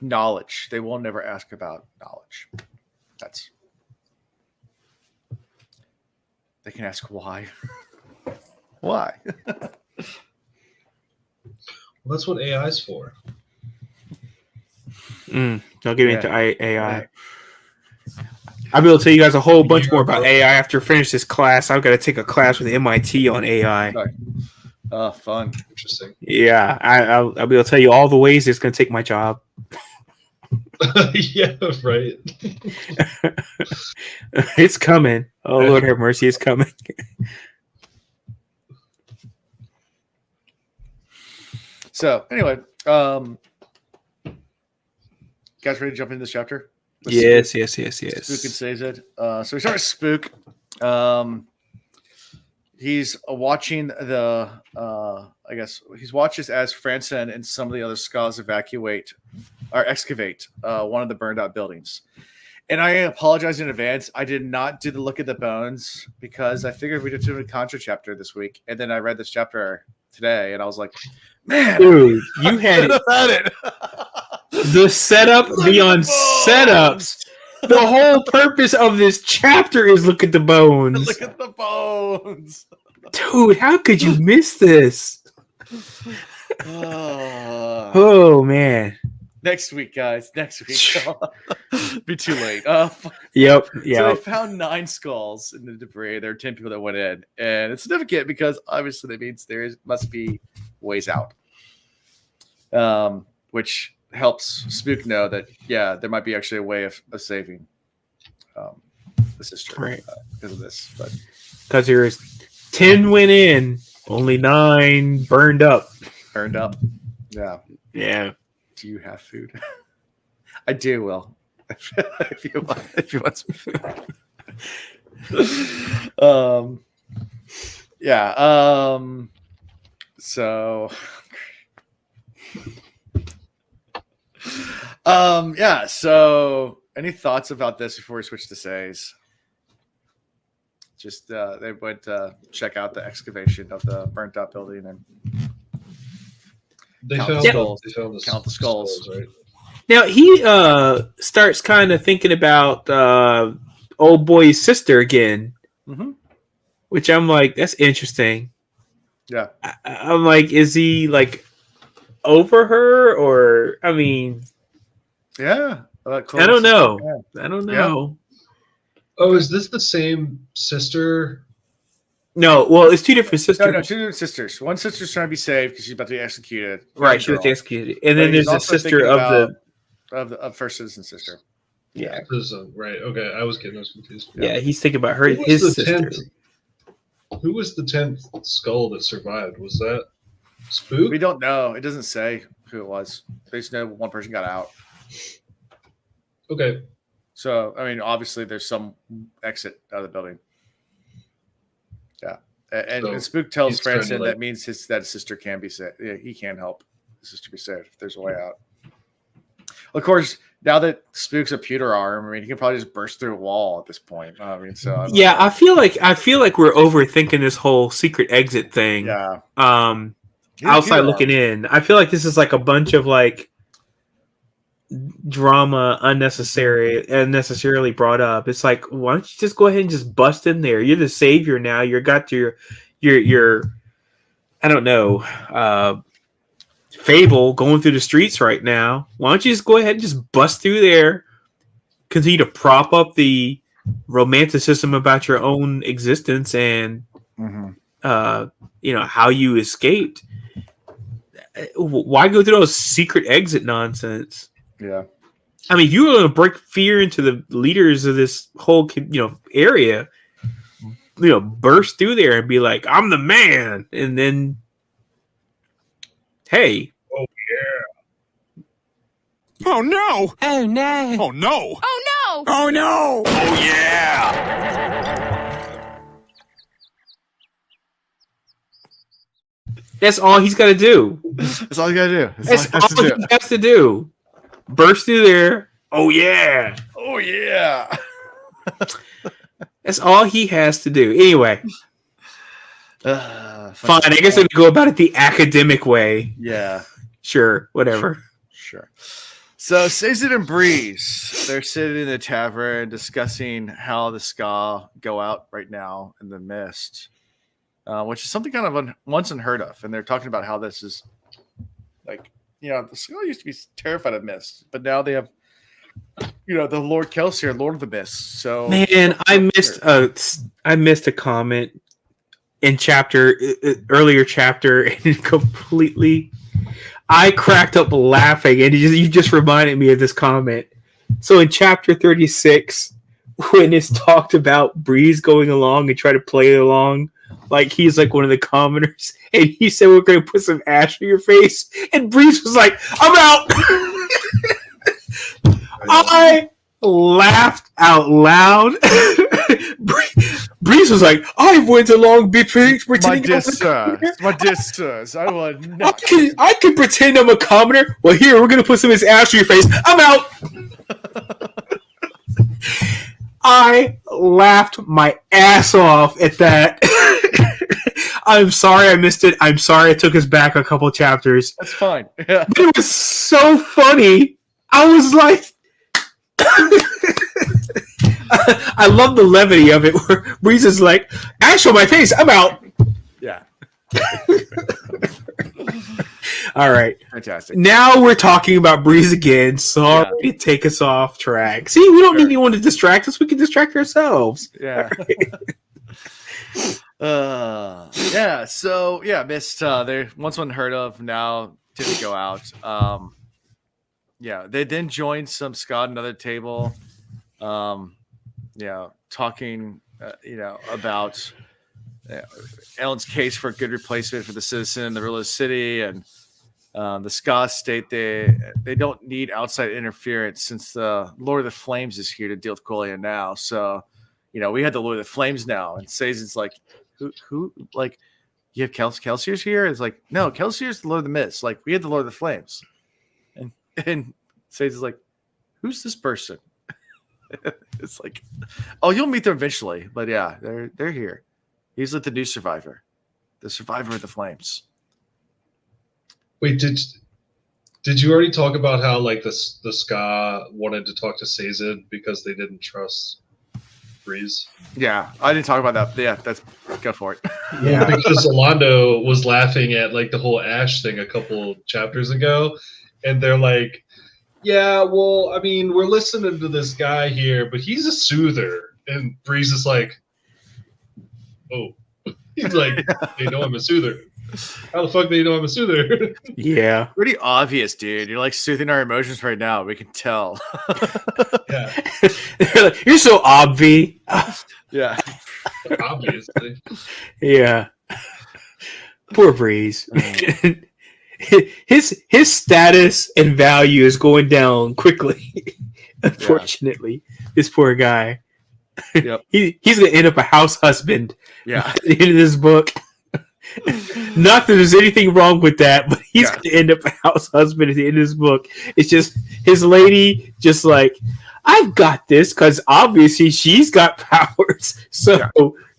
Speaker 1: knowledge. They will never ask about knowledge. They can ask why. Why?
Speaker 3: Well, that's what AI is for.
Speaker 2: Don't get me into AI.
Speaker 1: Yeah.
Speaker 2: I'll be able to tell you guys a whole bunch more about AI after I finish this class. I've got to take a class with MIT on AI.
Speaker 1: Oh, fun.
Speaker 3: Interesting.
Speaker 2: Yeah, I'll be able to tell you all the ways it's going to take my job.
Speaker 3: Yeah, right.
Speaker 2: It's coming. Oh, Lord have mercy, it's coming.
Speaker 1: So, anyway, guys ready to jump into this chapter?
Speaker 2: Yes.
Speaker 1: Spook and says it. So we start with Spook. He's watching the he watches as Franson and some of the other skulls excavate one of the burned out buildings. And I apologize in advance. I did not do the look at the bones because I figured we did a Contra chapter this week, and then I read this chapter today, and I was like, "Man,
Speaker 2: dude, you had it. The setup beyond setups. The whole purpose of this chapter is look at the bones.
Speaker 1: Look at the bones,
Speaker 2: dude. How could you miss this? Oh man.
Speaker 1: Next week, guys. Next week. Be too late.
Speaker 2: Yep.
Speaker 1: So they found 9 skulls in the debris. There are 10 people that went in. And it's significant because obviously that means must be ways out. Which helps Spook know that, yeah, there might be actually a way of saving the sister.
Speaker 2: Right.
Speaker 1: Because of this.
Speaker 2: Because there's 10 went in, only 9 burned up.
Speaker 1: Yeah.
Speaker 2: Yeah.
Speaker 1: Do you have food? I do, Will. if you want some food. Yeah. So yeah, so any thoughts about this before we switch to says? Just they went to check out the excavation of the burnt out building and count the skulls. Right?
Speaker 2: Now he starts kind of thinking about old boy's sister again, which I'm like, that's interesting.
Speaker 1: Yeah,
Speaker 2: I'm like, is he like over her, or I mean,
Speaker 1: yeah,
Speaker 2: I don't know.
Speaker 1: Yeah.
Speaker 2: I don't know.
Speaker 3: Yeah. Oh, is this the same sister?
Speaker 2: No, well, it's 2 different sisters.
Speaker 1: No, 2 different sisters. One sister's trying to be saved because she's about to be executed.
Speaker 2: Right, she was executed, and then there's a sister
Speaker 1: of First Citizen sister.
Speaker 2: Yeah.
Speaker 3: Right. Okay, I was getting those confused.
Speaker 2: Yeah, he's thinking about her. His sister.
Speaker 3: Who was the 10th skull that survived? Was that Spook?
Speaker 1: We don't know. It doesn't say who it was. They just know one person got out.
Speaker 3: Okay.
Speaker 1: So, I mean, obviously there's some exit out of the building. Yeah. And Spook tells Franson that means that his sister can be saved. Yeah, he can help his sister be saved if there's a way out. Of course, now that Spook's a pewter arm, I mean, he can probably just burst through a wall at this point. I mean, so
Speaker 2: yeah, I feel like we're overthinking this whole secret exit thing.
Speaker 1: Yeah.
Speaker 2: Outside looking in, I feel like this is like a bunch of like drama unnecessarily brought up. It's like, why don't you just go ahead and just bust in there? You're the savior now. You got your I don't know, Fable going through the streets right now. Why don't you just go ahead and just bust through there, continue to prop up the romanticism about your own existence and how you escaped. Why go through those secret exit nonsense?
Speaker 1: Yeah.
Speaker 2: I mean, you were going to break fear into the leaders of this whole, area, burst through there and be like, I'm the man. And then Hey.
Speaker 3: Oh
Speaker 4: Oh no!
Speaker 5: Oh no!
Speaker 4: Oh no!
Speaker 5: Oh no!
Speaker 4: Oh no!
Speaker 6: Oh yeah!
Speaker 2: That's all he's got to do.
Speaker 1: That's all you gotta do.
Speaker 2: That's
Speaker 1: all
Speaker 2: all he has to do. Burst through there. Oh yeah.
Speaker 1: Oh yeah.
Speaker 2: That's all he has to do. Anyway, fine. I guess if we go about it the academic way.
Speaker 1: Yeah.
Speaker 2: Sure. Whatever.
Speaker 1: Sure. So Sazed and Breeze, they're sitting in the tavern discussing how the ska go out right now in the mist, which is something kind of once unheard of. And they're talking about how this is like, the ska used to be terrified of mist, but now they have, the Lord Kelsier, Lord of the Mist. So
Speaker 2: Man, I missed a comment in earlier chapter, and completely. I cracked up laughing, and you just reminded me of this comment. So in chapter 36, when it's talked about Breeze going along and try to play along, like he's like one of the commoners, and he said, "We're going to put some ash on your face," and Breeze was like, "I'm out." I laughed out loud. Breeze was like, "I went along pretending
Speaker 1: my dear sirs, I would not.
Speaker 2: I can pretend I'm a commoner. Well, here, we're going to put some of this ash on your face. I'm out." I laughed my ass off at that. I'm sorry I missed it. I'm sorry it took us back a couple chapters.
Speaker 1: That's fine. Yeah.
Speaker 2: But it was so funny. I was like... I love the levity of it where Breeze is like, "Ash on my face, I'm out."
Speaker 1: Yeah.
Speaker 2: All right.
Speaker 1: Fantastic.
Speaker 2: Now we're talking about Breeze again. Sorry to take us off track. See, we don't need anyone to distract us. We can distract ourselves.
Speaker 1: Yeah. Yeah. So mist. They're once unheard of. Now didn't go out. They then joined some Scott at another table. Talking, about Ellen's case for a good replacement for the citizen in the ruler of the city, and the Ska state they don't need outside interference since the Lord of the Flames is here to deal with Quillian now. So, we had the Lord of the Flames now, and Sazed's like, who, like, you have Kelsier's here? It's like, no, Kelsier's the Lord of the Mist. Like, we had the Lord of the Flames, and Sazed's like, who's this person? It's like, oh, you'll meet them eventually, but yeah, they're here. He's like the new survivor, the survivor of the flames.
Speaker 3: Wait, did you already talk about how like the Ska wanted to talk to Sazed because they didn't trust Breeze?
Speaker 1: Yeah, I didn't talk about that. But yeah, that's go for it.
Speaker 2: Yeah,
Speaker 3: because Orlando was laughing at like the whole Ash thing a couple chapters ago, and they're like, "Yeah, well, I mean, we're listening to this guy here, but he's a soother." And Breeze is like, "Oh," he's like, "They know I'm a soother. How the fuck they know I'm a soother?"
Speaker 2: Yeah.
Speaker 1: Pretty obvious, dude. You're like soothing our emotions right now. We can tell.
Speaker 3: Yeah,
Speaker 2: You're so obvi.
Speaker 1: Yeah.
Speaker 3: obviously.
Speaker 2: Yeah. Poor Breeze. His status and value is going down quickly. Unfortunately, this poor guy.
Speaker 1: Yep.
Speaker 2: He's gonna end up a house husband.
Speaker 1: Yeah.
Speaker 2: At the end of this book. Not that there's anything wrong with that, but he's gonna end up a house husband at the end of this book. It's just his lady, just like, "I've got this," because obviously she's got powers, so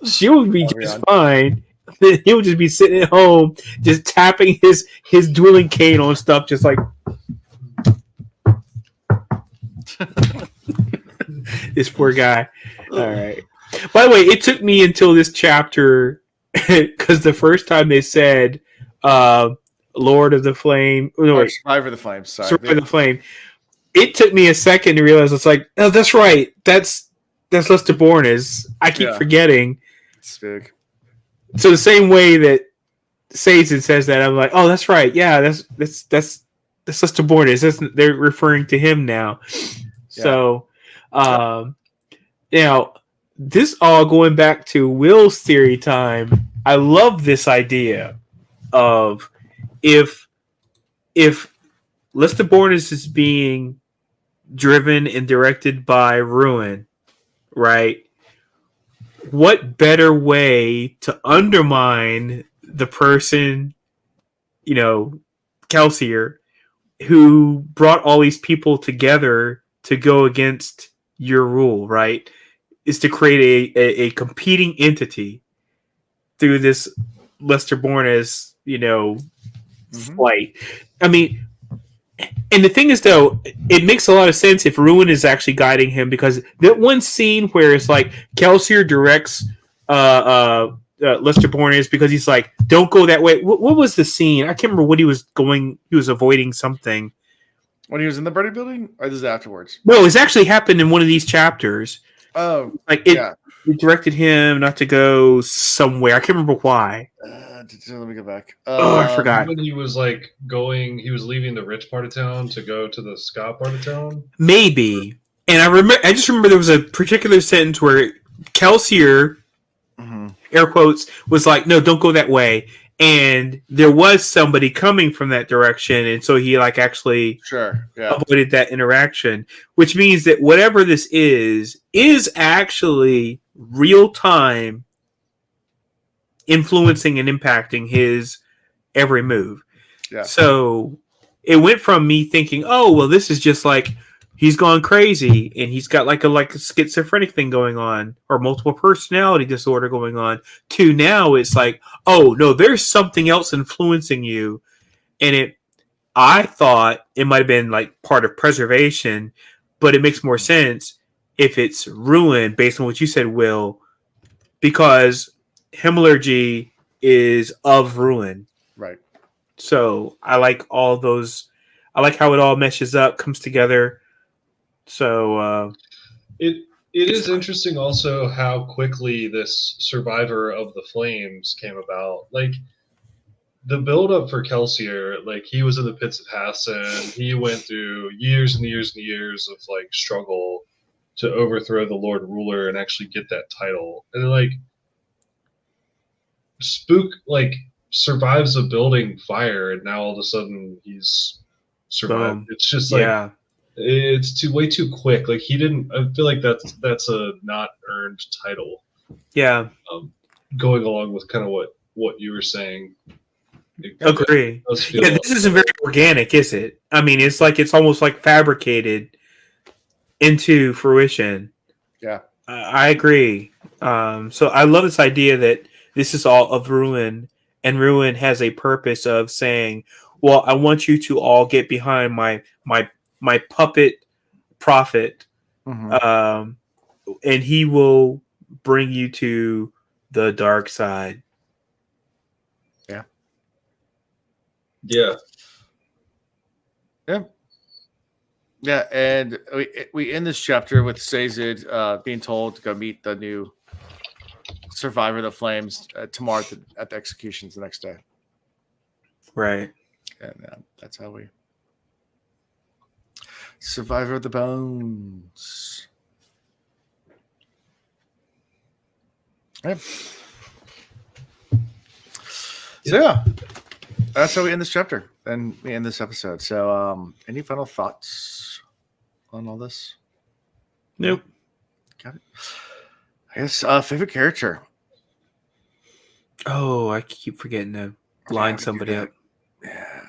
Speaker 2: she'll be just fine. He'll just be sitting at home, just tapping his dueling cane on stuff, just like this poor guy. All right. By the way, it took me until this chapter because the first time they said Lord of the Flame,
Speaker 1: Survivor of the Flame. Sorry,
Speaker 2: Survivor of the Flame. It took me a second to realize it's like, oh, that's right. That's Lester Bourne is. I keep forgetting.
Speaker 1: Spook.
Speaker 2: So the same way that Sazed says that, I'm like, oh, that's right. Yeah, that's Lester Bourne is. They're referring to him now. Yeah. So, this all going back to Will's theory time. I love this idea of if if Lester Borges is being driven and directed by Ruin, right? What better way to undermine the person, Kelsier, who brought all these people together to go against your rule, right? Is to create a competing entity through this Lester Borges, flight. I mean, and the thing is, though, it makes a lot of sense if Ruin is actually guiding him, because that one scene where it's like Kelsier directs Lester Borges because he's like, "Don't go that way." What was the scene? I can't remember what he was going. He was avoiding something
Speaker 1: when he was in the Birdie Building, or this is afterwards?
Speaker 2: No, it's actually happened in one of these chapters.
Speaker 1: Oh,
Speaker 2: like it directed him not to go somewhere. I can't remember why.
Speaker 1: Let me go back.
Speaker 2: I forgot.
Speaker 3: When he was like he was leaving the rich part of town to go to the Scott part of town.
Speaker 2: Maybe. And I just remember there was a particular sentence where Kelsier, air quotes, was like, "No, don't go that way." And there was somebody coming from that direction, and so he actually avoided that interaction, which means that whatever this is actually real time influencing and impacting his every move. Yeah. So it went from me thinking, "Oh, well, this is just like he's gone crazy and he's got like a schizophrenic thing going on or multiple personality disorder going on," to now it's like, "Oh no, there's something else influencing you." And I thought it might have been like part of preservation, but it makes more sense if it's Ruin based on what you said, Will, because Hemorrhagy is of Ruin.
Speaker 1: Right.
Speaker 2: So I like all those. I like how it all meshes up, comes together. So
Speaker 3: it is interesting also how quickly this Survivor of the Flames came about. Like the build up for Kelsier, like he was in the pits of Hassan. He went through years and years and years of like struggle to overthrow the Lord Ruler and actually get that title. And like Spook like survives a building fire, and now all of a sudden he's survived. It's just like it's way too quick. Like he didn't. I feel like that's a not earned title.
Speaker 2: Yeah.
Speaker 3: Going along with kind of what you were saying.
Speaker 2: Agree. Yeah, this isn't very organic, is it? I mean, it's almost like fabricated into fruition.
Speaker 1: Yeah.
Speaker 2: I agree. So I love this idea that this is all of Ruin, and Ruin has a purpose of saying, "Well, I want you to all get behind my puppet prophet, and he will bring you to the dark side."
Speaker 1: Yeah.
Speaker 3: Yeah.
Speaker 1: Yeah. Yeah, and we end this chapter with Sazed being told to go meet the new Survivor of the Flames tomorrow at the executions the next day.
Speaker 2: Right.
Speaker 1: And that's how we Survivor of the Bones. Yeah. So yeah, that's how we end this chapter. And we end this episode. So any final thoughts on all this?
Speaker 2: Nope.
Speaker 1: Got it. I guess favorite character.
Speaker 2: Oh, I keep forgetting to line somebody up.
Speaker 1: Yeah.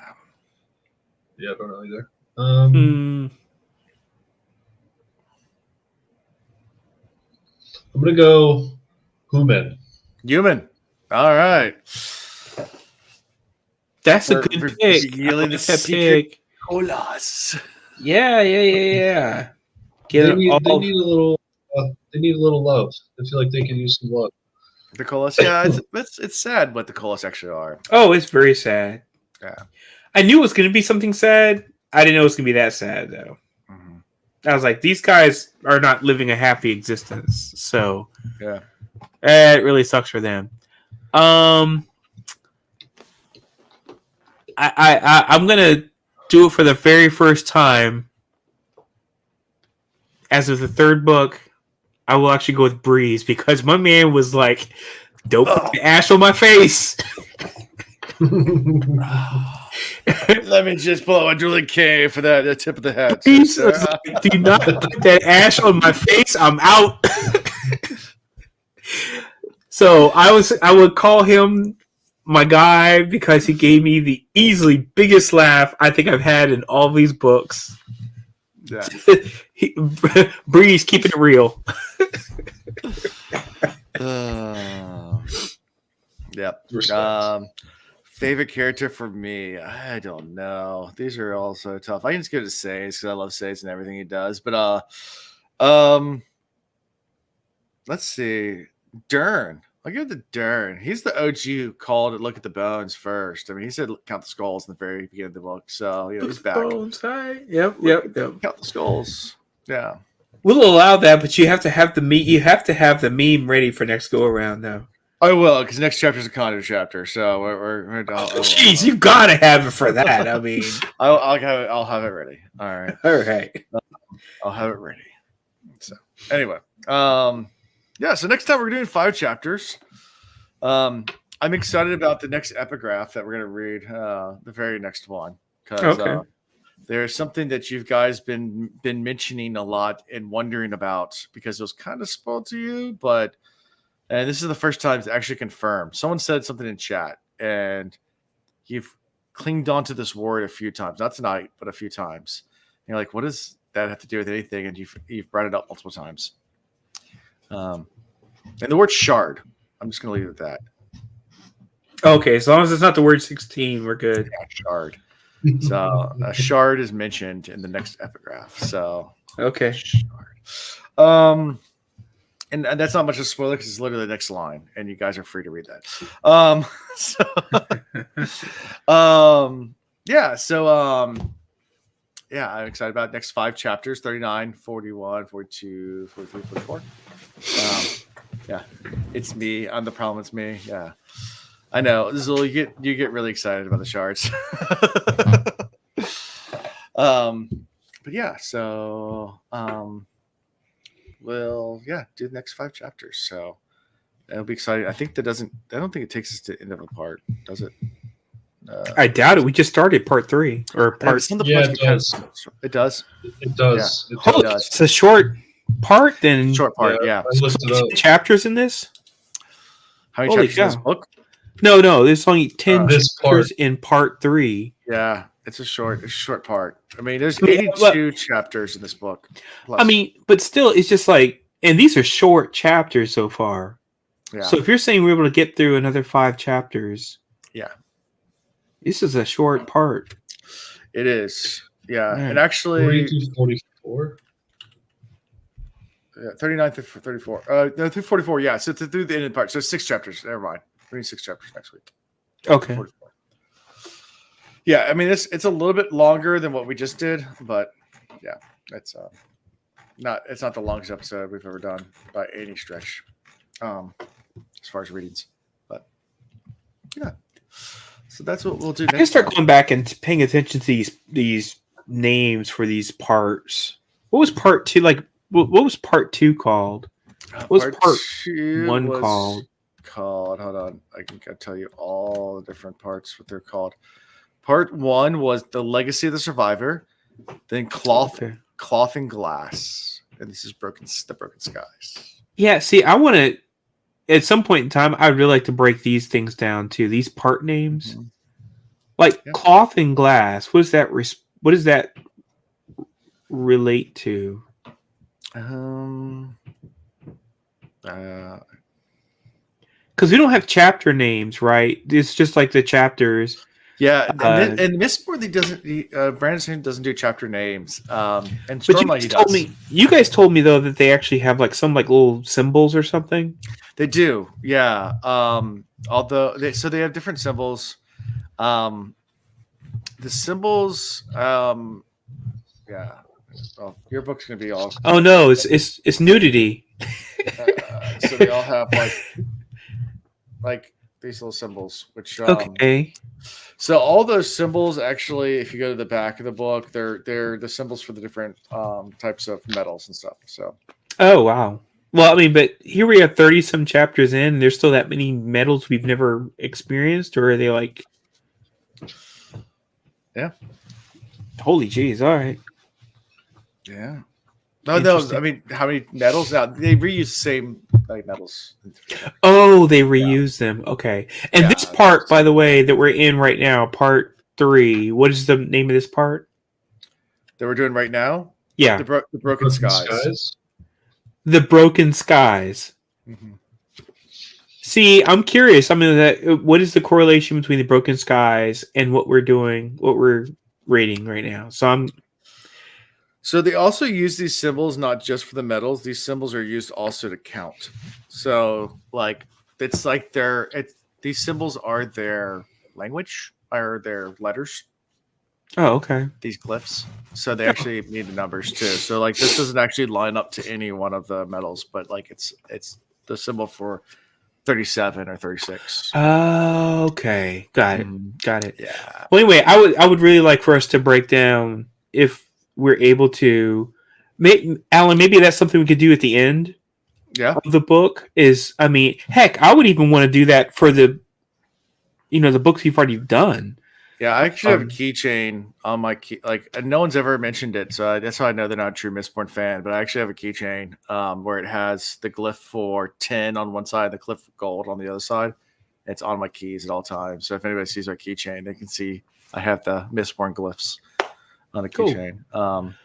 Speaker 3: Yeah, I don't know either. I'm gonna go Human.
Speaker 1: All right.
Speaker 2: That's a good pick.
Speaker 1: Revealing the secret koloss.
Speaker 2: Yeah.
Speaker 3: They need a little. They need a little love. I feel like they can use some love.
Speaker 1: The koloss, yeah, it's sad what the koloss actually are.
Speaker 2: Oh, it's very sad.
Speaker 1: Yeah,
Speaker 2: I knew it was going to be something sad. I didn't know it was going to be that sad, though. Mm-hmm. I was like, these guys are not living a happy existence, so
Speaker 1: yeah,
Speaker 2: it really sucks for them. I'm gonna do it for the very first time. As of the third book, I will actually go with Breeze because my man was like, "Don't put the ash on my face."
Speaker 1: Let me just pull out my dueling K for that the tip of the hat.
Speaker 2: Please, do not put that ash on my face. I'm out. So I would call him my guy because he gave me the easily biggest laugh I think I've had in all these books.
Speaker 1: Yeah.
Speaker 2: Breeze, keeping it real.
Speaker 1: Yep. Favorite character for me? I don't know. These are all so tough. I can just give it to Says because I love Says and everything he does. But let's see. Dern. I'll give it to Dern. He's the OG who called it look at the bones first. I mean, he said count the skulls in the very beginning of the book. So, he's back.
Speaker 2: Bones, hi. Yep.
Speaker 1: Count the skulls. Yeah.
Speaker 2: We'll allow that, but you have to have the meat. You have to have the meme ready for next go around, though.
Speaker 1: I will, because next chapter is a Condo chapter. So we're
Speaker 2: jeez, you gotta have it for that. I mean,
Speaker 1: I'll have it ready. All right. I'll have it ready. So anyway, so next time we're doing 5 chapters. I'm excited about the next epigraph that we're gonna read, the very next one, because there's something that you guys been mentioning a lot and wondering about because it was kind of spoiled to you, and this is the first time it's actually confirmed. Someone said something in chat, and you've clinged onto this word a few times, not tonight, but a few times. And you're like, what does that have to do with anything? And you've brought it up multiple times. And the word shard. I'm just going to leave it at that.
Speaker 2: Okay, as long as it's not the word 16, we're good.
Speaker 1: Yeah, shard. So a shard is mentioned in the next epigraph. So
Speaker 2: okay,
Speaker 1: shard. And that's not much of a spoiler because it's literally the next line, and you guys are free to read that. I'm excited about next 5 chapters: 39, 41, 42, 43, 44. It's me. I'm the problem. It's me. Yeah, I know. This is you get really excited about the shards. We'll do the next 5 chapters. So it'll be exciting. I don't think it takes us to the end of a part, does it?
Speaker 2: I doubt it. We just started part 3 or part.
Speaker 3: It does.
Speaker 1: It does.
Speaker 3: It does.
Speaker 1: Yeah.
Speaker 3: It does.
Speaker 2: It's a short part. Then
Speaker 1: short part. Yeah.
Speaker 3: I looked it up.
Speaker 2: 10 chapters in this.
Speaker 1: How many chapters in this book?
Speaker 2: No. There's only 10
Speaker 3: this
Speaker 2: chapters in part 3.
Speaker 1: Yeah. It's a short part. I mean, there's 82 chapters in this book. Plus.
Speaker 2: I mean, but still, it's just like, and these are short chapters so far.
Speaker 1: Yeah.
Speaker 2: So if you're saying we're able to get through another 5 chapters, this is a short part.
Speaker 1: It is. Yeah,
Speaker 2: Man.
Speaker 1: And actually,
Speaker 3: 44.
Speaker 1: Yeah, 39 through 34. No, through 44. Yeah, so through the end of the part. So 6 chapters. Never mind. 36 chapters next week.
Speaker 2: Okay.
Speaker 1: 44. Yeah, I mean it's a little bit longer than what we just did, but yeah, it's not the longest episode we've ever done by any stretch, as far as readings. But yeah, so that's what we'll do.
Speaker 2: I can start going back and paying attention to these names for these parts. What was part 2 like? What was part 2 called? What was part 1 called?
Speaker 1: Hold on, I can tell you all the different parts what they're called. Part 1 was the legacy of the survivor, then cloth and glass, and this is the broken skies. Yeah, see, I want to. At some point in time, I'd really like to break these things down too. These part names, like cloth and glass. What does that? What does that relate to? Because we don't have chapter names, right? It's just like the chapters. Yeah, and Mistborn doesn't. Brandon doesn't do chapter names. And Stormlight does. You guys told me though that they actually have like some like little symbols or something. They do, yeah. Although they have different symbols. The symbols, yeah. Well, your book's gonna be all. Oh no, it's nudity. So they all have like these little symbols, which okay. So all those symbols, actually, if you go to the back of the book, they're the symbols for the different types of metals and stuff. So. Oh wow. Well, I mean, but here we have 30-some chapters in, and there's still that many metals we've never experienced, or are they like? Yeah.
Speaker 2: Holy jeez! All right.
Speaker 1: Yeah. No,
Speaker 2: Interesting.
Speaker 1: I mean, how many metals? Now they reuse the same like metals.
Speaker 2: Oh, they reuse them. Okay. And this
Speaker 1: Yeah.
Speaker 2: part, by the way, that we're in right now, part 3. What is the name of this part?
Speaker 1: That we're doing right now.
Speaker 2: Yeah,
Speaker 1: The broken skies.
Speaker 2: the broken skies.
Speaker 1: Mhm.
Speaker 2: See, I'm curious. I mean, what is the correlation between the broken skies and what we're doing, what we're reading right now?
Speaker 1: So they also use these symbols not just for the metals. These symbols are used also to count. So like it's like these symbols are their language or their letters.
Speaker 2: Oh, okay.
Speaker 1: These glyphs. So they actually need the numbers too. So like this doesn't actually line up to any one of the metals, but like it's the symbol for 37 or 36.
Speaker 2: Okay, got it.
Speaker 1: Mhm.
Speaker 2: Got it.
Speaker 1: Yeah.
Speaker 2: Well, anyway, I would really like for us to break down if we're able to. Alan, maybe that's something we could do at the end
Speaker 1: Yeah.
Speaker 2: of the book. I mean, heck, I would even want to do that for the books you've already done.
Speaker 1: Yeah, I actually have a keychain on my key. Like, and no one's ever mentioned it, so that's how I know they're not a true Mistborn fan. But I actually have a keychain where it has the glyph for 10 on one side, the glyph for gold on the other side. It's on my keys at all times. So if anybody sees my keychain, they can see I have the Mistborn glyphs on the keychain.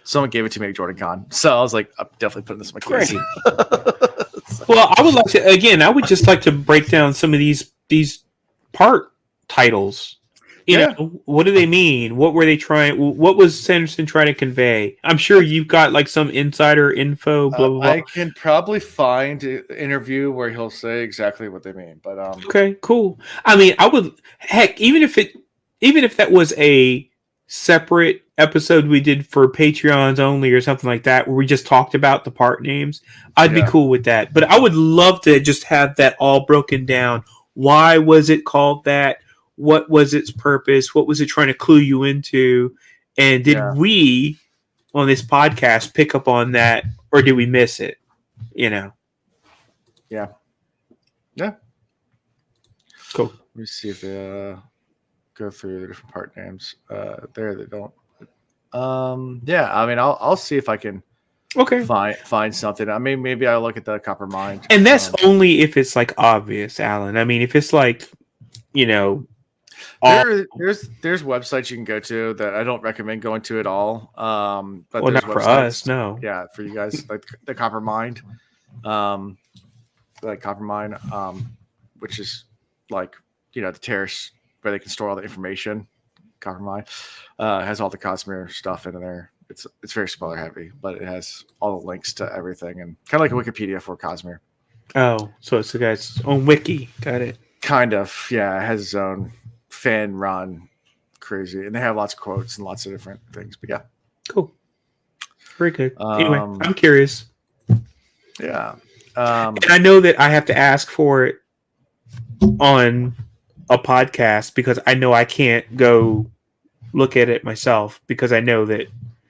Speaker 1: Someone gave it to me at Jordan Con, so I was like, I'm definitely putting this in my keys.
Speaker 2: Well, I would like to again. I would just like to break down some of these part titles. You know, what do they mean? What were they trying? What was Sanderson trying to convey? I'm sure you've got like some insider info. Blah blah blah.
Speaker 1: I can probably find an interview where he'll say exactly what they mean. But
Speaker 2: okay, cool. I mean, I would even if that was a separate episode we did for Patreons only or something like that, where we just talked about the part names, I'd be cool with that. But I would love to just have that all broken down. Why was it called that? What was its purpose? What was it trying to clue you into? And did we on this podcast pick up on that, or did we miss it? Yeah. Cool.
Speaker 1: Let me see if they go through the different part names. There they don't. I mean, I'll see if I can find something. I mean, maybe I'll look at the Copper Mind.
Speaker 2: And that's only if it's like obvious, Alan. I mean, if it's like,
Speaker 1: there's websites you can go to that I don't recommend going to at all. But
Speaker 2: not for us, no.
Speaker 1: Yeah, for you guys, like the Copper Mind, which is like the terrace where they can store all the information. Copper Mind has all the Cosmere stuff in there. It's very spoiler heavy, but it has all the links to everything and kind of like a Wikipedia for Cosmere.
Speaker 2: Oh, so it's the guy's own wiki. Got it.
Speaker 1: Kind of, yeah. It has its own fan run, crazy, and they have lots of quotes and lots of different things. But yeah,
Speaker 2: cool, very good. Anyway, I'm curious.
Speaker 1: Yeah,
Speaker 2: and I know that I have to ask for it on a podcast because I know I can't go look at it myself because I know that.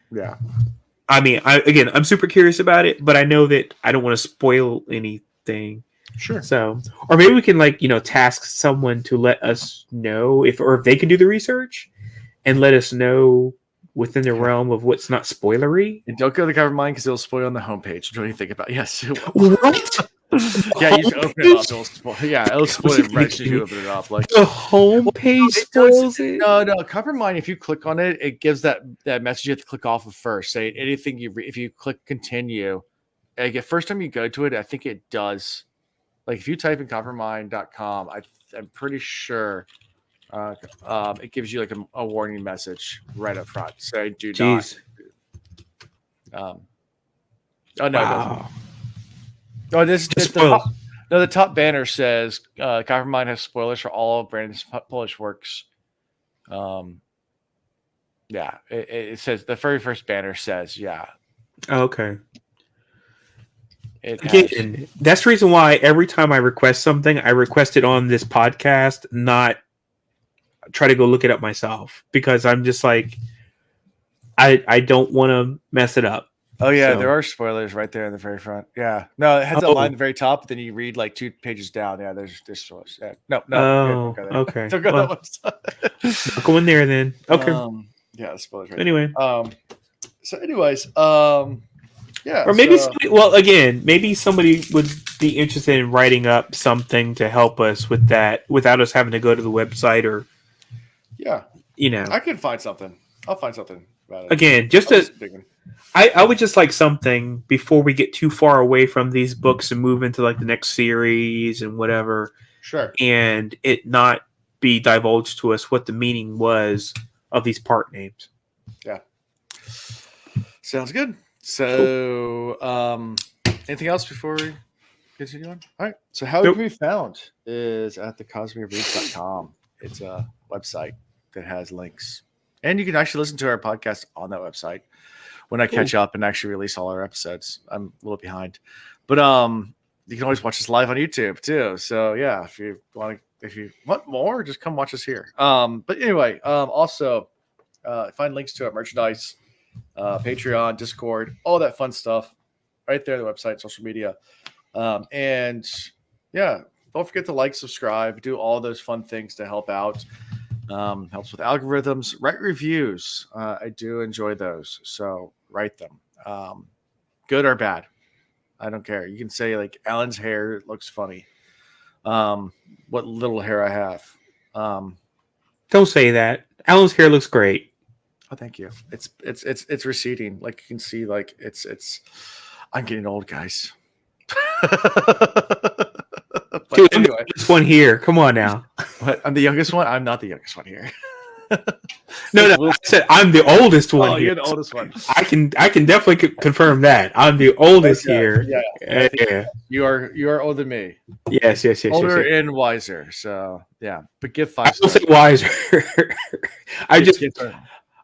Speaker 1: Yeah,
Speaker 2: I mean, I'm super curious about it, but I know that I don't want to spoil anything.
Speaker 1: Sure.
Speaker 2: So, or maybe we can task someone to let us know if they can do the research and let us know within the realm of what's not spoilery.
Speaker 1: And don't go to the Cover Mind because it'll spoil on the homepage. Don't even think about it. Yes.
Speaker 2: What?
Speaker 1: Yeah, you just open it up. It'll spoil it right as you open it up. Like
Speaker 2: the homepage spoils it.
Speaker 1: No. Cover Mind. If you click on it, it gives that message you have to click off of first. Say anything if you click continue, like the first time you go to it, I think it does. Like if you type in coppermind.com, I'm pretty sure it gives you like a warning message right up front. Say do not. Oh no!
Speaker 2: Wow.
Speaker 1: Oh, the top banner says Coppermind has spoilers for all of Brandon's Polish works. It says the very first banner says
Speaker 2: okay. Again, that's the reason why every time I request something, I request it on this podcast, not try to go look it up myself because I'm just like, I don't want to mess it up.
Speaker 1: Oh yeah,
Speaker 2: So-
Speaker 1: there are spoilers right there in the very front. Yeah, no, it has that
Speaker 2: Oh.
Speaker 1: line at the very top, but then you read like 2 pages down. Yeah, there's spoilers. Yeah. No,
Speaker 2: Oh,
Speaker 1: don't go there.
Speaker 2: okay.
Speaker 1: Don't go
Speaker 2: Well,
Speaker 1: to that website.
Speaker 2: not going there then. Okay.
Speaker 1: Yeah, the spoilers right
Speaker 2: Anyway.
Speaker 1: there. So anyways, yeah.
Speaker 2: Or maybe,
Speaker 1: so-
Speaker 2: again, maybe somebody would be interested in writing up something to help us with that without us having to go to the website or,
Speaker 1: yeah,
Speaker 2: you know.
Speaker 1: I can find something. I'll find something about it.
Speaker 2: Again, just
Speaker 1: I was
Speaker 2: to,
Speaker 1: digging.
Speaker 2: I would just like something before we get too far away from these books and move into like the next series and whatever,
Speaker 1: Sure.
Speaker 2: and it not be divulged to us what the meaning was of these part names.
Speaker 1: Sounds good. So, anything else before we continue on? All right. So, how it
Speaker 2: Nope.
Speaker 1: can be found is at thecosmiareads.com. It's a website that has links, and you can actually listen to our podcast on that website. When I catch up and actually release all our episodes, I'm a little behind, but you can always watch us live on YouTube too. So yeah, if you want more, just come watch us here. But anyway, also find links to our merchandise. Patreon, Discord, all that fun stuff right there on the website, social media. And yeah, don't forget to like, subscribe, do all those fun things to help out. Helps with algorithms. Write reviews. I do enjoy those. So write them. Good or bad. I don't care. You can say like Alan's hair looks funny. What little hair I have.
Speaker 2: Don't say that. Alan's hair looks great.
Speaker 1: Oh, thank you. It's receding. Like you can see, like it's. I'm getting old, guys. But
Speaker 2: Dude, I'm
Speaker 1: anyway,
Speaker 2: this one here. Come on now.
Speaker 1: but I'm the youngest one. I'm not the youngest one here.
Speaker 2: No. I said I'm the oldest one.
Speaker 1: Oh,
Speaker 2: here.
Speaker 1: you're the oldest one.
Speaker 2: I can definitely confirm that I'm the oldest
Speaker 1: Okay,
Speaker 2: here.
Speaker 1: yeah.
Speaker 2: Yeah.
Speaker 1: You are older than me.
Speaker 2: Yes.
Speaker 1: Older
Speaker 2: yes.
Speaker 1: and wiser. So yeah, but give
Speaker 2: I
Speaker 1: 5
Speaker 2: will
Speaker 1: stars.
Speaker 2: say wiser.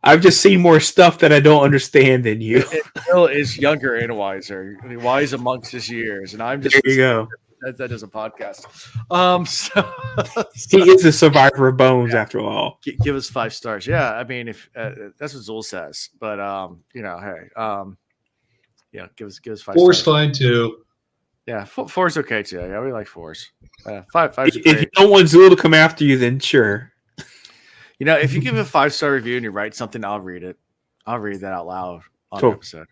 Speaker 2: I've just seen more stuff that I don't understand than you.
Speaker 1: Bill is younger and wiser, wise amongst his years, and I'm just
Speaker 2: There you go.
Speaker 1: that is a podcast.
Speaker 2: He is a survivor of bones after all.
Speaker 1: Give us 5 stars. Yeah, I mean, if that's what Zool says, but hey, yeah, give us 5
Speaker 3: Four's
Speaker 1: stars.
Speaker 3: fine too.
Speaker 1: Yeah, 4 is okay too. Yeah, we like 4s. 5 is
Speaker 2: If you
Speaker 1: great.
Speaker 2: don't want Zool to come after you, then sure.
Speaker 1: You know, if you give a 5-star review and you write something, I'll read it. I'll read that out loud on
Speaker 2: Cool.
Speaker 1: the episode.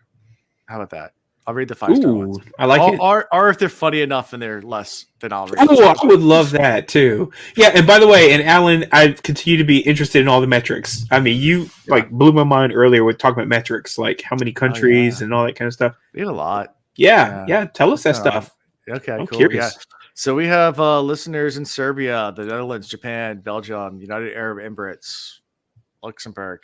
Speaker 1: How about that? I'll read the 5-star ones.
Speaker 2: I like it.
Speaker 1: Or if they're funny enough and they're less, then I'll read
Speaker 2: Oh,
Speaker 1: them.
Speaker 2: I would love that too. Yeah, and by the way, and Alan, I continue to be interested in all the metrics. I mean, you like blew my mind earlier with talking about metrics, like how many countries and all that kind of stuff.
Speaker 1: We have a lot.
Speaker 2: Yeah. Tell us that
Speaker 1: Yeah.
Speaker 2: stuff.
Speaker 1: Okay,
Speaker 2: I'm
Speaker 1: cool.
Speaker 2: curious.
Speaker 1: Yeah. So we have listeners in Serbia, the Netherlands, Japan, Belgium, United Arab Emirates, Luxembourg,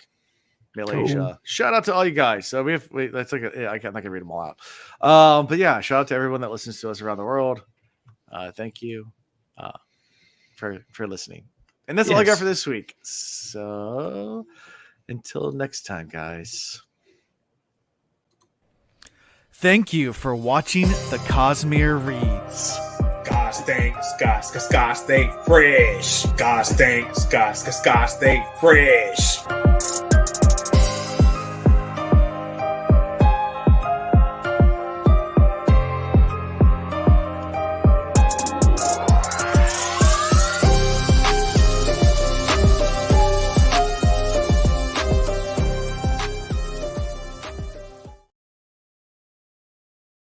Speaker 1: Malaysia.
Speaker 2: Cool.
Speaker 1: Shout out to all you guys. So that's like I'm not gonna read them all out. But yeah, shout out to everyone that listens to us around the world. Thank you for listening. And that's all I got
Speaker 2: Yes.
Speaker 1: for this week. So until next time, guys. Thank you for watching the Cosmere Reads.
Speaker 2: Gosh dang fresh. Gosh dang fresh.